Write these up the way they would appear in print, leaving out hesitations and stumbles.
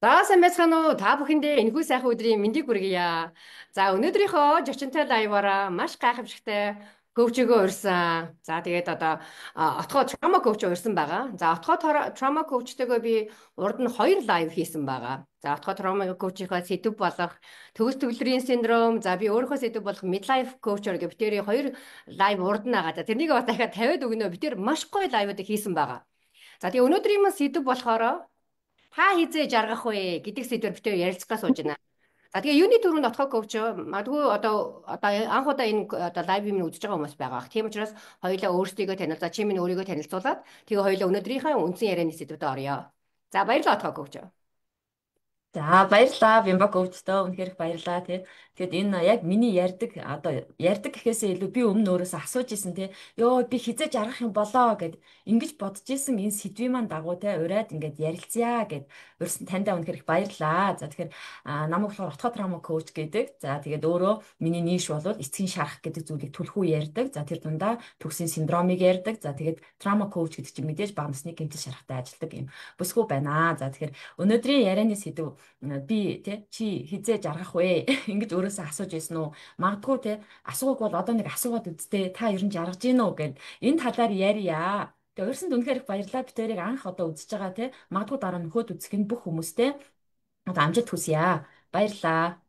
За сайн байцгаана уу? Та бүхэндээ энэхүү сайхан өдрийн мэндийг хүргье. За өнөөдрийнхөө зочинтой лайваараа маш гайхамшигтай коучгөө урьсан. За тэгээд одоо отгоо трама коуч урьсан байгаа. За отгоо трама коучтэйгээ би урд нь 2 лайв хийсэн байгаа. За отгоо трама коучийнхаа сэдв болох төгс төгөлдрийн синдром, за би өөрийнхөө сэдв болох midlife coach гэх битэрийн 2 лайв урд нь байгаа. За тэрнийг дахиад 50-д өгнө. Битэр маш гоё лайвууд хийсэн байгаа. За тэгээ өнөөдрийн маань сэдв болохоор та хизээ жаргах вэ гэдэг сэдвээр битээ ярилцгаа сууж байна. За тэгээ юуны төрөнд отгоо коуч магадгүй одоо анх удаа энэ одоо лайв юм үзэж байгаа хүмүүс байгаа. Тийм учраас хоёулаа өөрсдийгөө танилцаа, чи минь өөрийгөө танилцуулаад тэгээ хоёулаа өнөөдрийнхээ үндсэн ярианы сэдвүүдэд орё. За баярлалаа отгоо коуч. За баярлалаа Бямбак өвчтөө үнэхээр их баярлалаа тий. Тэгэд энэ яг миний ярьдаг гэхээсээ илүү би өмнө өөрөөсөө асууж исэн тий. Йоо би хизээж аргах юм болоо гэд ингэж бодож исэн энэ сэдвийн маань дагуу тий ураад ингээд ярилцъя гэд урьсан таньдаа үнэхээр их баярлалаа. За тэгэхээр намайг болохоор отгоо трама коуч гэдэг. За тэгээд өөрөө миний нийш бол эцгийн шарах гэдэг зүйлийг түлхүү ярьдаг. За тэр дундаа төгсийн синдромыг ярьдаг. За тэгээд трама коуч гэдэг чинь мэдээж бага насны гэмтэл шарахтай ажилладаг юм бүсгүй байна. За тэгэхээр өнөөдрийн ярианы сэдв би те чи хизээ жаргах вэ ингэж өөрөөсөө асууж ирсэн үү магадгүй те асууг бол одоо нэг асуугаад үзтээ та ер нь жаргаж гин үү гэд энэ талаар ярья. Тэгээ өөрсөнд үнэхээр их баярлалаа. Би тэрийг анх одоо үзэж байгаа те магадгүй дараа нөхөд үзэх нь бүх хүмүүстэй одоо амжилт хүсье. Баярлалаа.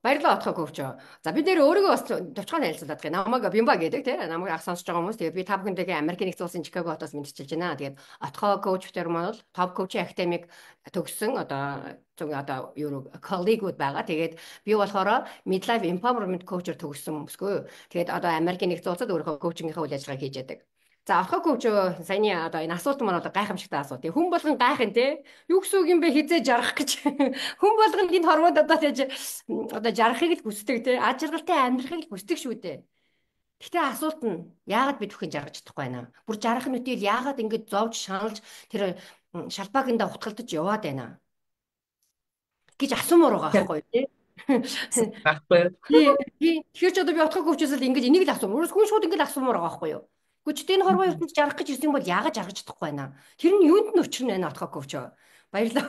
Баярлалаа отгоо коуч. За бид нэр өөрийгөө бас товчхон танилцуулдаг гэх. Намайг Бимба гэдэг тийм. Намайг ах сонсож байгаа хүмүүс. Тэгээд би та бүхэндээ Америкийн нэгдсэн улсын Чикаго хотоос мэдчилж байна. Тэгээд отгоо коуч тэр маань бол топ коучинг академик төгссөн одоо юу коллегууд байгаа. Тэгээд би болохоор midlife empowerment coach-ор төгссөн хүмүүсгүй. Тэгээд одоо Америкийн нэгдсэн улсад өөрийнхөө коучингийнхаа үйл ажиллагааг хийж яадаг. За орхоо коуч саяны одоо энэ асуулт маань одоо гайхамшигтай асуулт. Хүн болгон гайхын те. Юу гэсэн үг юм бэ хизээ жаргах гэж. Хүн болгон энэ хорвоод одоо тэгж одоо жаргахыг л хүсдэг те. Аж аргалтай амьдрахыг л хүсдэг шүү дээ. Гэтэ асуулт нь яагаад бид бүхэн жаргаж чадахгүй байна? Бүр жаргах нь үтэл яагаад ингэж зовж шаналж тэр шалбаагандаа хутгалдаж яваад байна гэж асуумаар байгаа байхгүй тий. Баггүй. Тэгэхээр ч одоо би отгох хөвчөөс л ингэж энийг л асуумаар. Хүн шууд ингэж асуумаар байгаа байхгүй юу? Гэхдээ энэ хорвоо ертөнд жаргах гэж ирсэн бол яагаад жаргаж чадахгүй байна? Тэр нь юунд нь учир нь байна отгох хөвчөө? Баярлалаа.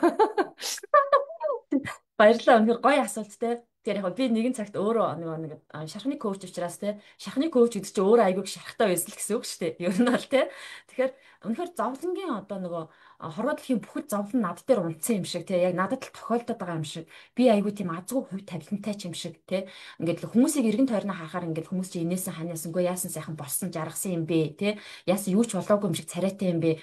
Баярлалаа. Үнэхээр гоё асуулт те. Тэгэхээр яг би нэгэн цагт өөрөө нэг шархны коуч учраас те шархны коуч гэдэг чинь өөрөө айгүй шархтай байсан л гэсэн үг шүү дээ. Ер нь бол те. Тэгэхээр үнэхээр зовлонгийн одоо нөгөө хорвоо дэлхийн бүхэл зовлон над дээр унтсан юм шиг те. Яг надад л тохиолдод байгаа юм шиг. Би айгүй тийм азгүй хувь тавилантай ч юм шиг те. Ингээд л хүмүүсийг эргэн тойрноо харахаар ингээд хүмүүс чи инээсэн ханиасангүй яасан сайхан болсон жаргасан юм бэ те. Яасан юу ч болоогүй юм шиг царайтай юм бэ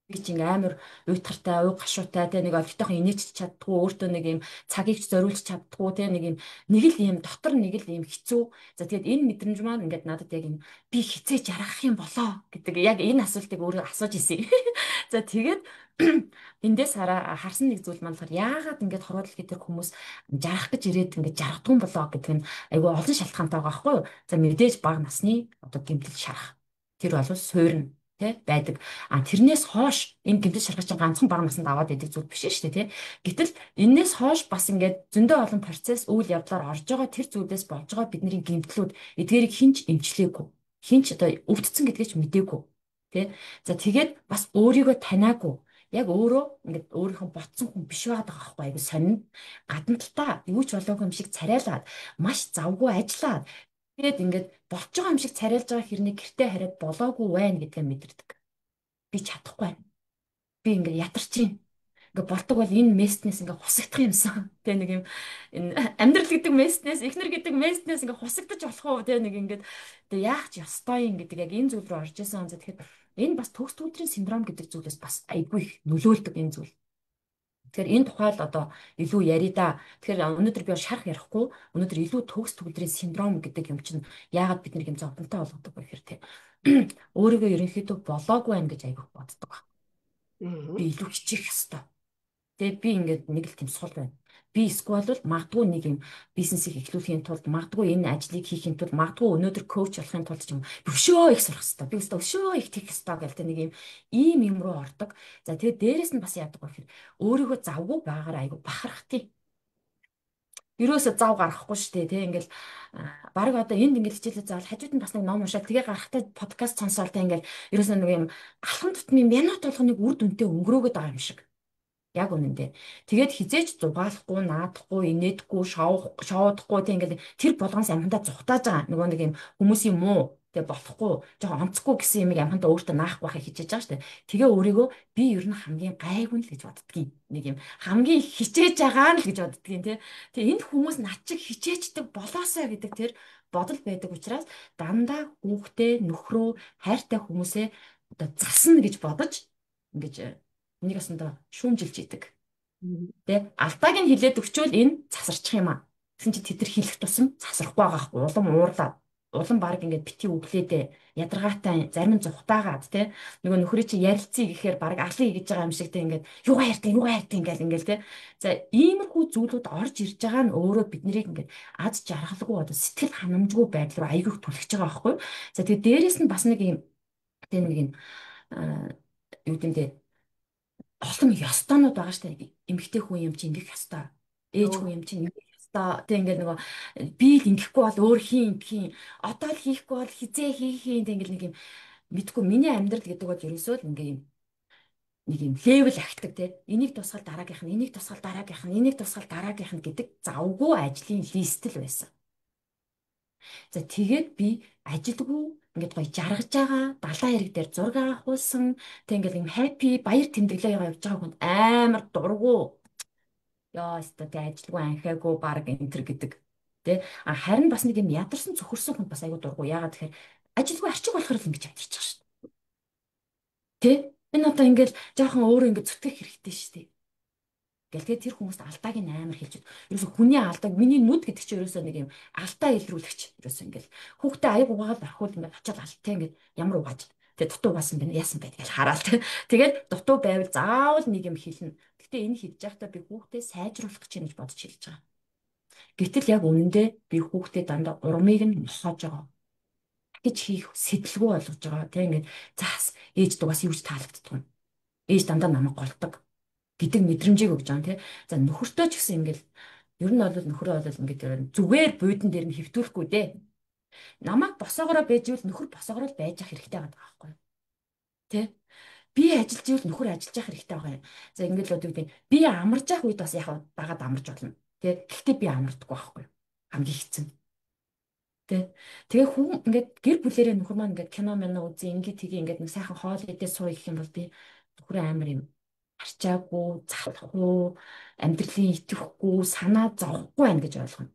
би чинь амар уйтгартай, уй гашуутай те нэг олигтойхон инээч чаддгүй өөртөө нэг юм цагийг ч зориулж чаддгүй те нэг л юм дотор нэг л юм хэцүү. За тэгээд энэ мэдрэмж маань ингээд надад яг юм би хизээж ярах юм болоо гэдэг яг энэ асуултыг өөрөө асууж ирсэн. За тэгээд эндээс харсан нэг зүйл маань болохоор яагаад ингээд хорвоодол гэдэг хүмүүс жарах гэж ирээд ингээд жаргадгүй болоо гэдэг нь айгүй олон шалтгаантай байгаа байхгүй юу. За мэдээж бага насны одоо гэмтэл шарах тэр бол суурна тэ байдаг. А тэрнээс хойш энэ гэмтэл шаргал чинь ганцхан бага наснд аваад идэг зүйл биш шүү дээ тий. Гэтэл энэс хойш бас ингээд зөндөө олон процесс үйл явдлаар орж байгаа тэр зүйлээс болж байгаа бидний гэмтлүүд эдгээрийг хинч эмчлээгүй. Хинч одоо өвдцэн гэдгийг ч мдээгүй. Тий. За тэгээд бас өөрийгөө таниагүй. Яг өөрөө ингээд өөрийнхөө ботсон хүн биш байгаад байгаа байхгүй айгу сонин. Гадна талаа юу ч болоогүй юм шиг царайлаад маш завгүй ажиллаад тэгээд ингээд болж байгаа юм шиг царайлж байгаа хэрнийг гэртээ хараад болоогүй байна гэдгээ мэдэрдэг. Би чадахгүй байна. Би ингээд ятарч юм. Ингээд болдог бол энэ местнээс ингээд хусагдах юмсан. Тэ нэг юм энэ амьдрал гэдэг местнээс, эхнэр гэдэг местнээс ингээд хусагдаж болох уу тэ нэг ингээд тэ яах ч ёстой юм гэдэг яг энэ зүйл рүү орж исэн. Тэгэхээр энэ бас төгс төлдрийн синдром гэдэг зүйлээс бас айгүй их нөлөөлдөг энэ зүйл. Тэгэхээр энэ тухайл одоо илүү ярий да. Тэгэхээр өнөөдөр би шарах ярихгүй. Өнөөдөр илүү төгс төгөлдрийн синдром гэдэг юм чинь яагаад бид нэг юм зовлонтой болгодог вэ гэхээр те. Өөрийгөө ерөнхийдөө болоогүй байх гэж айгүйх боддог. Би илүү хичих ёстой. Тэгээд би ингээд нэг л тийм сул байна. Би эсвэл бол магадгүй нэг юм бизнесийг эхлүүлэхийн тулд магадгүй энэ ажлыг хийхин тулд магадгүй өнөөдөр коуч болохын тулд ч юм өшөө их сурах хэрэгтэй. Би өстө өшөө их тэгэх хэрэгтэй гэл тэ нэг ийм руу ордог. За тэгээд дээрэс нь бас яадаг вэ гэхээр өөрийгөө завгүй байгаараа айгу бахарх тий. Ерөөсө зав гаргахгүй шүү дээ тий ингээл баг одоо энд ингээд хичээлээ заавал хажууд нь бас нэг ном уншаад тэгээ гарахтаа подкаст сонсоол тий ингээл ерөөсө нэг юм алхам тутмын минут болгоныг үр дүнтэй өнгөрөөгд байгаа юм шиг. Яг үнэндээ. Тэгээд хизээч зугаалахгүй, наадахгүй, инээдгүй, шоудахгүй тийм ингээд тэр болгоноос амхандаа зүхтааж байгаа. Нөгөө нэг юм хүмүүсийн муу тэгээ болохгүй, жоохон онцгүй гэсэн юмыг амхандаа өөртөө наах байхыг хичээж байгаа шүү дээ. Тэгээ өөрийгөө би ер нь хамгийн гайгүй л гэж боддгийн. Нэг юм хамгийн хичээж байгаа нь л гэж боддгийн тий. Тэгээ энэ хүмүүс над чиг хичээждэг болоосаа гэдэг тэр бодол байдаг учраас дандаа хүүхдээ нөхрөө хайртай хүмүүсээ одоо засна гэж бодож ингэж энийг бас одоо шүүмжилж идэг. Тэ алдааг нь хилээд өгчөөл энэ засарчих юм аа. Тэгсэн чи тэд нар хэлэх тусам засрахгүй байгаа хгүй улам уурлаад улам баг ингээд бити өглөөдөө ядаргаатай зарим нь зүхтаагаад тэ нөгөө нөхрөө чи ярилцъя гэхээр баг алын хийж байгаа юм шиг тэ ингээд юугаа ярьдیں ингээл тэ за иймэрхүү зүйлүүд орж ирж байгаа нь өөрөө биднийг ингээд аз жаргалгүй одоо сэтгэл ханамжгүй байдал руу аягүйх түлхэж байгаа байхгүй за тэгээ дээрэс нь бас нэг юм тэ нэг юм юу гэмдэ олон ёстонууд байгаа штэ эмэгтэй хүн юм чи ингэх ёстой ээж хүн юм чи ингэх ёстой тэг ингээд нөгөө би л ингэхгүй бол өөр хийн одоо л хийхгүй бол хизээ хийх тэг ингээд нэг юм мэдгүй миний амьдрал гэдэг бол ерөөсөө л ингээ юм нэг юм левел ахдаг те энийг тусгал дараагийнх нь энийг тусгал дараагийнх нь энийг тусгал дараагийнх нь гэдэг завгүй ажлын лист л байсан. За тэгээд би ажилгүй ингээд гоё жаргаж байгаа далайн эрэг дээр зураг авахулсан тэг ингээд юм хаппи баяр тэмдэглээ явж байгаа хүнд амар дургу ёо өстө тэг ажилгүй анхаагүй баг энтер гэдэг тэ а харин бас нэг юм ядарсан цөхөрсөн хүнд бас айгу дургу яагаад тэгэхээр ажилгүй арчиг болохоор л ингэж амьдарч байгаа шүү дээ тэ энэ одоо ингээд жоохон өөрөө ингээд зүтгэх хэрэгтэй шүү дээ гэл тэгээ тэр хүмүүст алдааг нь амар хэлж байна. Ерөөсө хүний алдааг миний нүд гэдэг чинь ерөөсө нэг юм алдаа илрүүлэгч ерөөсө ингээл хүүхдээ аяг угаагаад орхиул ингээд очиад алдтаа ингээд ямар угааж тэгээ дутуу угаасан байна яасан байд гэж хараал тэ. Тэгээд дутуу байвал заавал нэг юм хэлнэ. Гэтэ энэ хэлж байхдаа би хүүхдээ сайжруулах гэж байна гэж бодож хэлж байгаа. Гэтэл яг үнэндээ би хүүхдээ дандаа урмыг нь нохоож байгаа гэж хийх сэтлгүй болгож байгаа. Тэг ингээд заас ээж дугаас юу ч таалагддаг. Ээж дандаа намайг голдог гэдэг мэдрэмжийг өгч байгаа тийм. За нөхөртөө ч гэсэн ингээл ер нь бол нөхрөө бол ингээд зүгээр буудан дээр нь хөвтүүлэхгүй дээ. Намайг босоогороо байж ивэл нөхөр босоогороо л байж ах хэрэгтэй байгаа байхгүй юу? Тэ? Би ажиллаж ивэл нөхөр ажиллаж ах хэрэгтэй байгаа юм. За ингээд л одоо үгүй би амарч ах үед бас яг дагаад амарч болно. Тэ? Гэхдээ би амардаггүй байхгүй юу? Хамгийн хэцүү. Тэ. Тэгээ хүн ингээд гэр бүлэрээ нөхөр маань ингээд кино мэнэ үзье ингээд тгий ингээд нэг сайхан хоол идээ сууя гэх юм бол би нөхрөө амар юм арчаагүй, залахгүй, амьдралын итгэхгүй, санаа зовхгүй байна гэж ойлгоно.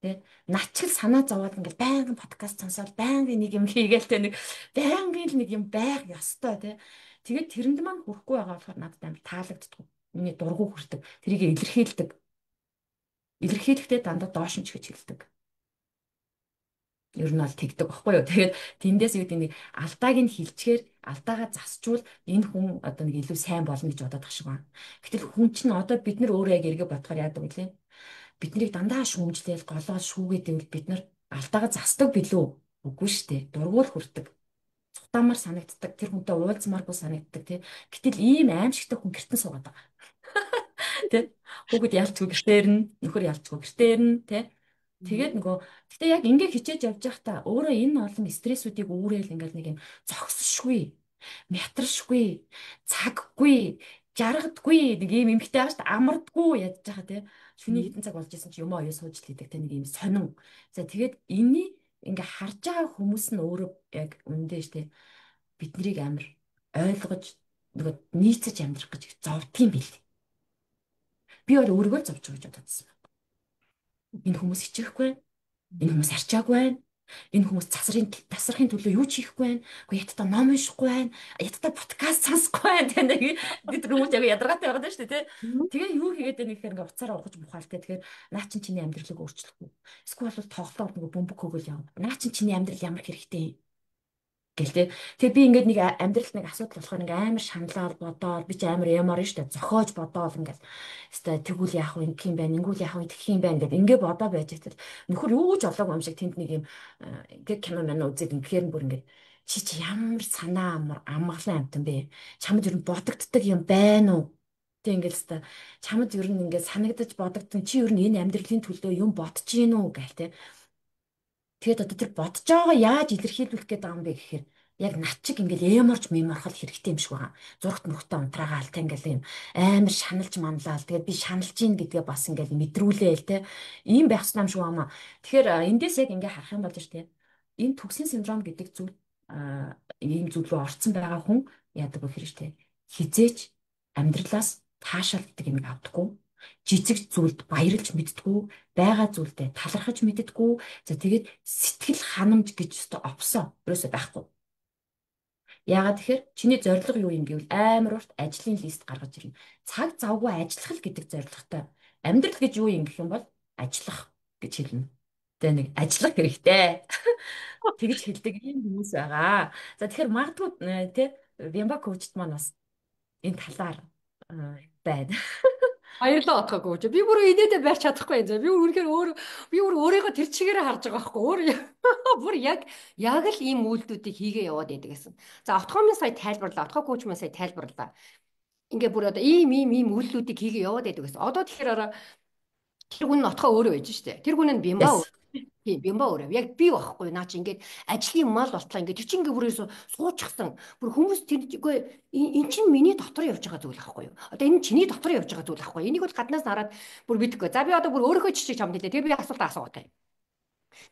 Тэ над ч л санаа зовоод ингээд байнгын подкаст сонсоод байнгын нэг юм хийгээл тэ нэг байнгын л нэг юм байх ёстой тэ. Тэгээд тэрэнд маань хүрэхгүй байгаа болохоор надад амар таалагддаг. Миний дургу хүрдэг. Тэрийг илэрхийлдэг. Илэрхийлэхдээ дандаа доош нь ч гэж хэлдэг. Ер нь бол тэгдэг баггүй юу. Тэгээд тэндээс юу гэдэг нэг алдааг нь хилчгээр алдаагаа засчвал энэ хүн одоо нэг илүү сайн болно гэж бодоод тах шиг байна. Гэтэл хүн чинь одоо бид нар өөрөө яг эргээ бодохоор яадаг вэ? Биднийг дандаа шүүмжлээл голоод шүүгээд байвал бид нар алдаагаа засдаг билүү? Үгүй шүү дээ. Дургуул хүрдэг. Цутаамаар санагддаг. Тэр хүнтэй уулзмааргүй санагддаг тий. Гэтэл ийм аимшигтай хүн гэртэн суугаад байгаа. Тэ? Хүүхэд ялцгүй гэртээр нь, нөхөр ялцгүй гэртээр нь тий. Тэгээд нөгөө гэтээ яг ингээ хичээж явж байхдаа өөрөө энэ олон стрессүүдийг үүрээл ингээл нэг юм зогсошгүй, мятрашгүй, цаггүй, жаргадгүй нэг юм эмхтэй байгаа шүү дээ. Амардгүй ядж байгаа тий. Шүний хитэн цаг болж исэн чи юм оёо сууж л идэг тий нэг юм сонин. За тэгээд энийг ингээ харж байгаа хүмүүс нь өөрөө яг үндэ штэ биднийг амар ойлгож нөгөө нийцэж амьдрах гэж зовдгийм бил. Би бол өөрийгөө зовж байгаа гэж бодсон. Энэ хүмүүс хичээхгүй байна. Энэ хүмүүс арчаагүй байна. Энэ хүмүүс тасрахын төлөө юу ч хийхгүй байна. Уу ятта ном уншихгүй байна. Ятта подкаст сонсохгүй байна. Тэ нэг гэдэг хүмүүс яг ядаргаатай байгаа даа шүү дээ, тэ. Тэгээ юу хийгээд байна гэхээр ингээ уцаараа ухаж мухаалтай. Тэгэхээр наа чин чиний амьдралыг өөрчлөхгүй. Эсвэл бол тоглоод нөгөө бөмбөг хөгөл яв. Наа чин чиний амьдрал ямар хэрэгтэй гэлтэй. Тэгээ би ингээд нэг амьдралд нэг асуудал болохоор ингээ амар шаналал бодоол би ч амар ямар нь штэ зохиож бодоол ингээл хэвээ тэгвэл яах вэ гэх юм байна ингүүл яах вэ гэх юм байна гэдэг ингээ бодоо байж байгаа. Нөхөр юу ч олоогүй юм шиг тэнд нэг юм ингээ кино мань үзээд ингээр нь бүр ингээ чи ямар санаа амгалан амтан бэ чамд ер нь бодогддаг юм байна уу тэг ингээл хэвээ чамд ер нь ингээ санагдаж бодогдсон чи ер нь энэ амьдралын төлөө юм бодож гин үү гээл тэг. Тэгээд одоо тэр бодож байгаа яаж илэрхийлүүлэх гээд байгаа юм бэ гэхээр яг над чиг ингээл эморж меморхол хэрэгтэй юм шиг байгаа. Зургт мөртөө унтраагаал тэ ингээл юм амар шаналж манлаа. Тэгээд би шаналж гин гэдгээ бас ингээл мэдрүүлээл тэ. Ийм байх ёстой юм шиг байна. Тэгэхээр эндээс яг ингээ харах юм болж штэ. Энэ төгслийн синдром гэдэг зүйл ийм зүйл рүү орцсон байгаа хүн яадаг вэ хэрэг штэ. Хизээч амьдралаас таашаал гэдэг юм авдаггүй. Жижиг зүйлд баярлж мэддэггүй, байгаа зүйлдээ талархаж мэддэггүй. За тэгээд сэтгэл ханамж гэж өстө опсоо ерөөсөй байхгүй. Яагаад тэгэхээр чиний зорилго юу юм гэвэл амар урт ажлын лист гаргаж ирнэ. Цаг завгүй ажиллах л гэдэг зорилготой. Амьдрал гэж юу юм гэх юм бол ажиллах гэж хэлнэ. Тэгээ нэг ажиллах хэрэгтэй. Тэгж хэлдэг юм хүмүүс байгаа. За тэгэхээр магадгүй тий Вимба коучт маань бас энэ талаар байна. Баярлалаа отгоо гооч. Би бүр инээдэ барьж чадахгүй юм. За би бүр үнэхээр би бүр өөрийгөө тэр чигээрээ харж байгаа байхгүй. Өөр бүр яг л ийм үйлдэлүүдийг хийгээ яваад байдаг гэсэн. За отгоо минь сая тайлбарлаа. Отгоо гооч минь сая тайлбарлаа. Ингээ бүр одоо ийм үйлдэлүүдийг хийгээ яваад байдаг гэсэн. Одоо тэгэхээр тэр хүн нь отгоо өөрөө байж штэ. Тэр хүн нь бимба Yes. тийм бимба өөрөө. Яг би байхгүй наа чи ингээд ажлын мал болтлоо ингээд тэр чинь ингээ бүрээс суучихсан. Бүр хүмүүс тэр үгүй эн чинь миний дотор явж байгаа зүйл байхгүй юу? Одоо энэ чиний дотор явж байгаа зүйл байхгүй юу? Энийг бол гаднаас хараад бүр бидэхгүй. За би одоо бүр өөрийнхөө жишээ чамд хэлээ. Тэгээ би асуултаа асуугатай.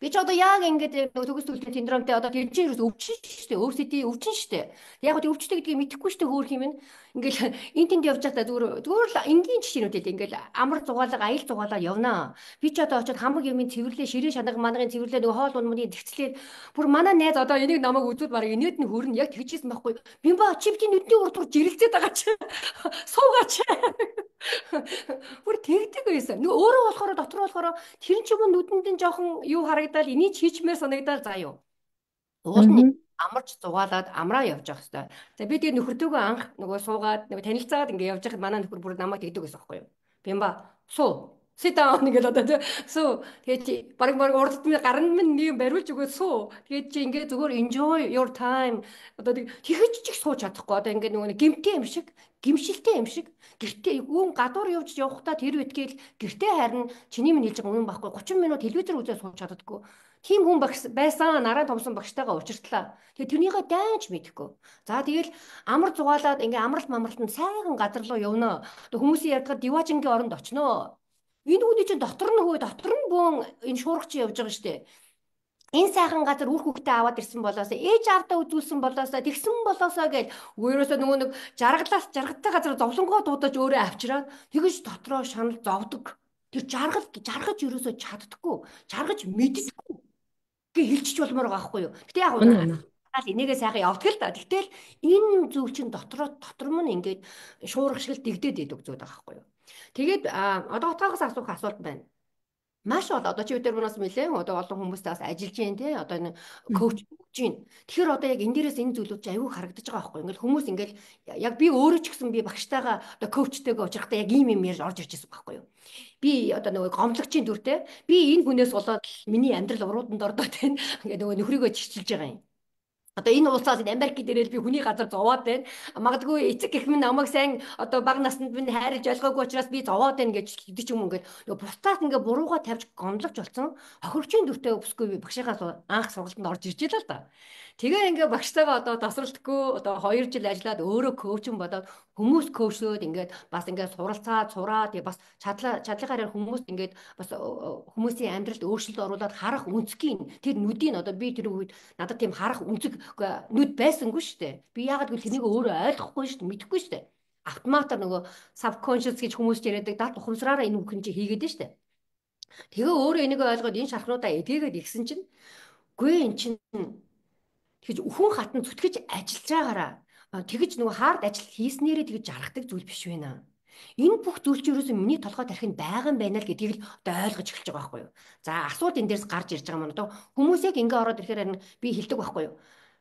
Би ч одоо яг ингээд нөгөө төгс төлөвтэй синдромтэй одоо тэр чинь ерөөс өвчин шүү дээ. өвсөдий өвчин шүү дээ. Тэг яг гоо өвчтэй гэдгийг мэдэхгүй шүү дээ хөөх юм нь. Ингээл энд тэнд явж байхдаа зүгээр л энгийн жишээнүүд л ингээл амар зугаалга аял зугаалаа явнаа. Би ч одоо очиод хамаг юмын цэвэрлээ ширээ шанага манагын цэвэрлээ нөгөө хоол ундмын тэгцлээ. Бүр манай найз одоо энийг намайг үзүүд барыг инээд нь хөрн яг тэгжсэн байхгүй. Би ба чипти нүдний урд жирэлцээд байгаа чи. Суугаач. Бүр тэгдэг байсан. Нөгөө өөрөө болохоор дотор болохоор тэр ч юм уу нүдэнд нь жоохон юу харагдаад энийг хийчмээр санагдаад заа юу. Уул нь Мгм. амарч зугаалаад амраа явж явах хэрэгтэй. За би тэгээ нөхөртөөгөө анх нөгөө суугаад нөгөө танилцаад ингээ явж байхад манай нөхөр бүр намайг тэгдэг гэсэн байхгүй юу. Бямба суу. Sit down гэл одоо тэ суу. Тэгээ чи баг урд нь гарна минь нэг юм бариулж өгөө суу. Тэгээ чи ингээ зүгээр enjoy your time. Одоо тэгэхэж чих сууж чадахгүй. Одоо ингээ нөгөө гимтэй юм шиг гимшилтэй юм шиг гэртээ үүн гадуур явахдаа тэр үтгээл гэртээ харин чиний минь хэлж байгаа юм байхгүй 30 минут телевизээр үзээ сууж чаддаггүй. Тим хүн байсан нараа томсон багштайгаа уулзартлаа. Тэгээ тэрнийгээ дайнч мэдэхгүй. За тэгэл амар зугаалаад ингээ амралт мамралтанд сайхан газар руу явнаа. Хүмүүсийн ярьдгаар диважингийн оронд очноо. Энэ хүний чинь дотор нь бөөн энэ шуургач явж байгаа штэ. Энэ сайхан газар үр хүүхдээ аваад ирсэн болоосоо ээж аавдаа үзүүлсэн болоосоо тэгсэн болоосоо гэж өөрөөсөө нөгөө нэг жаргалтай газар зовлонгоо дуудаж өөрөө авчираад тэгэж дотроо шанал зовдөг. Тэр жаргаж ерөөсөө чаддаггүй. Жаргаж мэддэггүй гээ хэлчих болмоор байгаа байхгүй юу. Гэтэ яг Үнэ үнэ. унаал энийгээ сайхан явдаг л да. Тэгтэл энэ зүйл чинь дотор нь ингээд шуурга шиг л дэгдээд идэг зүйл байгаа байхгүй юу. Тэгээд одоо утгаагаас асуух асуулт байна. Маш бол одоо чи өдөр мөнөөс нэлээ одоо олон хүмүүстэй бас ажиллаж байна те одоо энэ коуч өгж байна. Тэгэхээр одоо яг энэ дээрээс энэ зүйлүүд чи аюу харагдаж байгаа байхгүй. Ингээл хүмүүс ингээл яг би өөрөө ч гэсэн би багштайгаа одоо коучтэйгээ уулзахдаа яг ийм юм ярьж орж ирж байсан байхгүй юу. Би одоо нөгөө гомдлогчийн дүртэй би энэ хүнээс болоод миний амьдрал урууданд ордоо те ингээд нөгөө нөхрийгөө чичилж байгаа юм. Одоо энэ улсаас Америк дээрээ би хүний газар зовоод байна. Магадгүй эцэг гэх минь намайг сайн одоо бага наснд минь хайрж ойлгоогүй учраас би зовоод байна гэж гэдэг ч юм уу ингээд нөгөө бусдаас ингээд бурууга тавьж гомдлож болсон. Хохирогчийн дүртэй өсөхгүй би багшийнхаа анх сургалтанд орж ирж байлаа л да. Тэгээ ингээд багштайгаа одоо тасралтгүй одоо 2 жил ажиллаад өөрөө коучинг болоод хүмүүс коучлоод ингээд бас ингээд суралцаад сураад бас чадлынхаараа хүмүүст ингээд бас хүмүүсийн амьдралд өөрчлөлт оруулаад харах үнцгийн тэр нүдийг одоо би тэр үед надад тийм харах үнцэг нүд байсангүй шүү дээ. Би яагаад гэвэл тэрнийг өөрөө ойлгохгүй шүү дээ, мэдэхгүй шүү дээ. Автоматар нөгөө subconscious гэж хүмүүс яриадаг дат ухамсараараа энэ бүхэн чи хийгээд дээ шүү дээ. Тэгээ өөрөө энийг ойлгоод энэ шархнуудаа эдгээгээд игсэн чинь гүй эн чинь тэгэж хүн хатан зүтгэж ажиллаж байгаараа тэгэж нөгөө хаард ажил хийснээрээ тэгэж жаргадаг зүйл биш байна. Энэ бүх зүйл чинь ерөөсөө миний толгой тархинд байгаа юм байна л гэдгийг л одоо ойлгож эхэлж байгаа байхгүй юу. За асуулт энэ дээрс гарч ирж байгаа маань одоо хүмүүс яг ингээ ороод ирэхээр харин би хэлдэг байхгүй юу.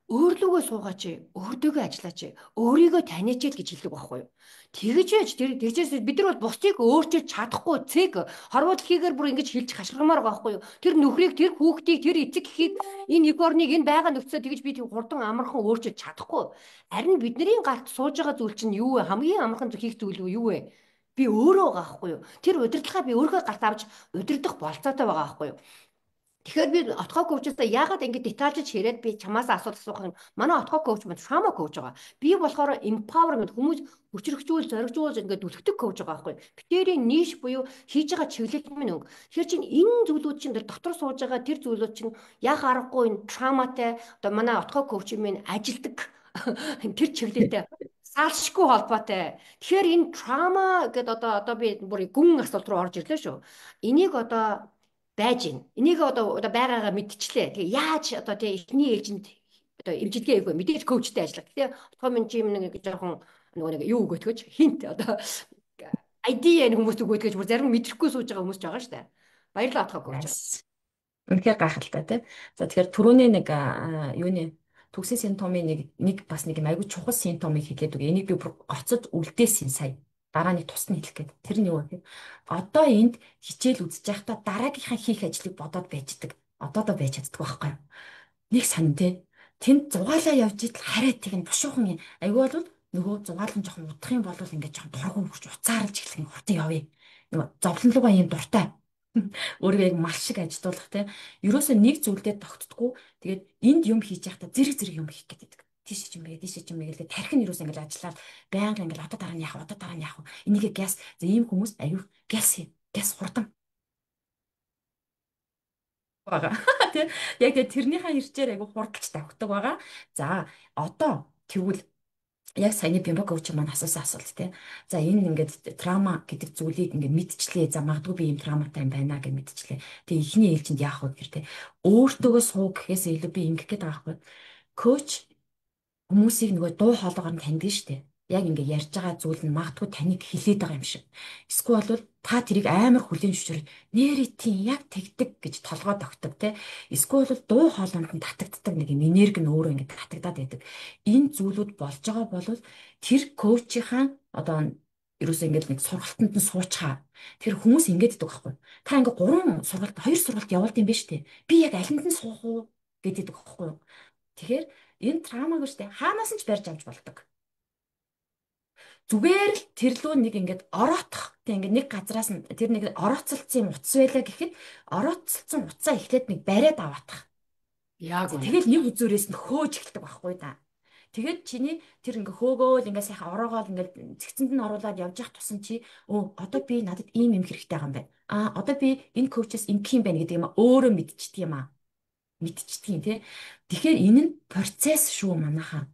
Өөрлөгөө суугаач, өөртөөгөө ажиллаач, өөрийгөө таниач л гэж хэлдэг байхгүй юу. Тэгэж яж тэгжээс бид нар бол бусдыг өөрчилж чадахгүй цэг хорвоо дэлхийгээр бүр ингэж хэлж хашгирмаар байгаа байхгүй юу. Тэр нөхрийг, тэр хүүхдийг, тэр эцэг гэхийг энэ эгорныг энэ байгаа нөхцөө тэгэж би тийм хурдан амархан өөрчилж чадахгүй. Харин бидний гарт сууж байгаа зүйл чинь юу вэ? Хамгийн амархан хийх зүйл юу вэ? Би өөрөө байгаа байхгүй юу. Тэр удирдлагаа би өөрөө гарт авч удирдах болцоотой байгаа байхгүй юу. Тэгэхээр би отгоо коучтой яагаад ингэж детальчж хэлээд би чамаас асуух юм. Манай отгоо коуч маань trauma коуч байгаа. Би болохоор empower гэдэг хүмүүс хүчрхжүүл, зоригжуулж ингээд үлгдэг коуч байгаа байхгүй. Битэрийн ниш буюу хийж байгаа чиглэл минь өнгө. Тэгэхээр чинь энэ зүйлүүд чинь дотор сууж байгаа тэр зүйлүүд чинь яг аргагүй энэ трауматай одоо манай отгоо коуч минь ажилдаг тэр чиглэлтэй салшгүй холбоотой. Тэгэхээр энэ траума гэдэг одоо би бүр гүн асуулт руу орж ирлээ шүү. Энийг одоо байж гин. Энийг одоо байгаагаа мэдчихлээ. Тэгээ яаж одоо тэгээ эхний ээлжинд одоо эмчилгээ хийх вэ? Мэдээж коучтэй ажиллах. Тэгээ отгоо чим нэг жоохон нөгөө нэг юу өгөөтгөж хинт одоо ID энэ хүмүүст өгөөтгөж бүр зарим мэдрэхгүй сууж байгаа хүмүүс ч байгаа шүү дээ. Баярлалаа отгоо коуч. Yes. Үнэхээр гайхалтай тий. За тэгэхээр түрүүний нэг юуны төгсийн симптомын бас нэг юм айгүй чухал симптомыг хэлээд үгүй. Энийг би бүр гоцод үлдээсэн сая. Дараа нэг тусна хэлэх гээд. Тэр нь юу вэ? Одоо энд хичээл үзэж байхдаа дараагийнхаа хийх ажлыг бодоод байждаг. Одоо доо байж чаддаг байхгүй юу? Нэг сонь тий. Тэнд зугаалаа явж идэл хараад тэг нь бушуухан юм. Айгүй бол нөгөө зугаал нь жоохон удах юм бол ингээд жоохон дургу хурж уцаарч эхлэх юм хурдан явъя. Нөгөө зовлон руугаа юм дуртай. Өөрийгөө яг мал шиг ажилуулах те. Ерөөсөө нэг зүйлдээ тогтдоггүй. Тэгээд энд юм хийж байхдаа зэрэг зэрэг юм хийх гэдэг. Тийш ч юм бэ, тийш ч юм бэ гэдэг. Тарих нь ерөөсөө ингээл ажиллаад байнга ингээл одоо дараа нь яах вэ, одоо дараа нь яах вэ. Энийгээ гяс. За ийм хүмүүс аюу гяс хий. Гяс хурдан байгаа. Тэ. Яг тэгээ тэрнийхээ хэрчээр аюу хурдч тавхдаг байгаа. За одоо тэгвэл яг саяны бимбо коуч маань асуусан асуулт те. За энэ ингээд траума гэдэг зүйлийг ингээд мэдчихлээ. За магадгүй би ийм трауматай юм байна гэж мэдчихлээ. Тэгээ эхний ээлжинд яах вэ гэхээр те. Өөртөөгөө суу гэхээс илүү би ингэх гээд байгаа байхгүй. Коуч хүмүүсийг нөгөө дуу хоолойгоор нь таньдаг шүү дээ. Яг ингээ ярьж байгаа зүйл нь магадгүй таныг хилээд байгаа юм шиг. Эсвэл бол та тэрийг амар хүлээн зөвшөөрөл нэрээ тийм яг тэгдэг гэж толгой тогтдог те. Эсвэл бол дуу хоолойнд нь татагддаг нэг юм энерги нь өөрөө ингээ татагдаад байдаг. Энэ зүйлүүд болж байгаа бол тэр коучийнхаа одоо ерөөсөө ингээд нэг сургалтанд нь суучхаа. Тэр хүмүүс ингээд идэг байхгүй. Та ингээ 2 сургалт явуулд юм ба штэ. Би яг алинд нь суух уу гэдэг байхгүй юу. Тэгэхээр энэ траумаг штэ хаанаас нь ч барьж авч болдог. Зүгээр л тэр лөө нэг ингээд ороотох тийм ингээд нэг газраас нь тэр нэг орооцолцсон утас байлаа гэхэд орооцолцсон утсаа эхлээд нэг бариад аваатах. Яг үнэ. Тэгэл нэг үзүүрээс нь хөөж эхэлдэг байхгүй да. Тэгээд чиний тэр ингээ хөөгөөл ингээ сайхан ороогоол ингээ цэгцэнд нь оруулаад явж явах тусам чи одоо би надад ийм юм хэрэгтэй байгаа юм байна. Одоо би энэ коучээс ингэх юм байна гэдэг юм өөрөө мэдчихдэг юм аа. Мэдчихдэг юм тий. Тэгэхээр энэ нь процесс шүү манайхаа.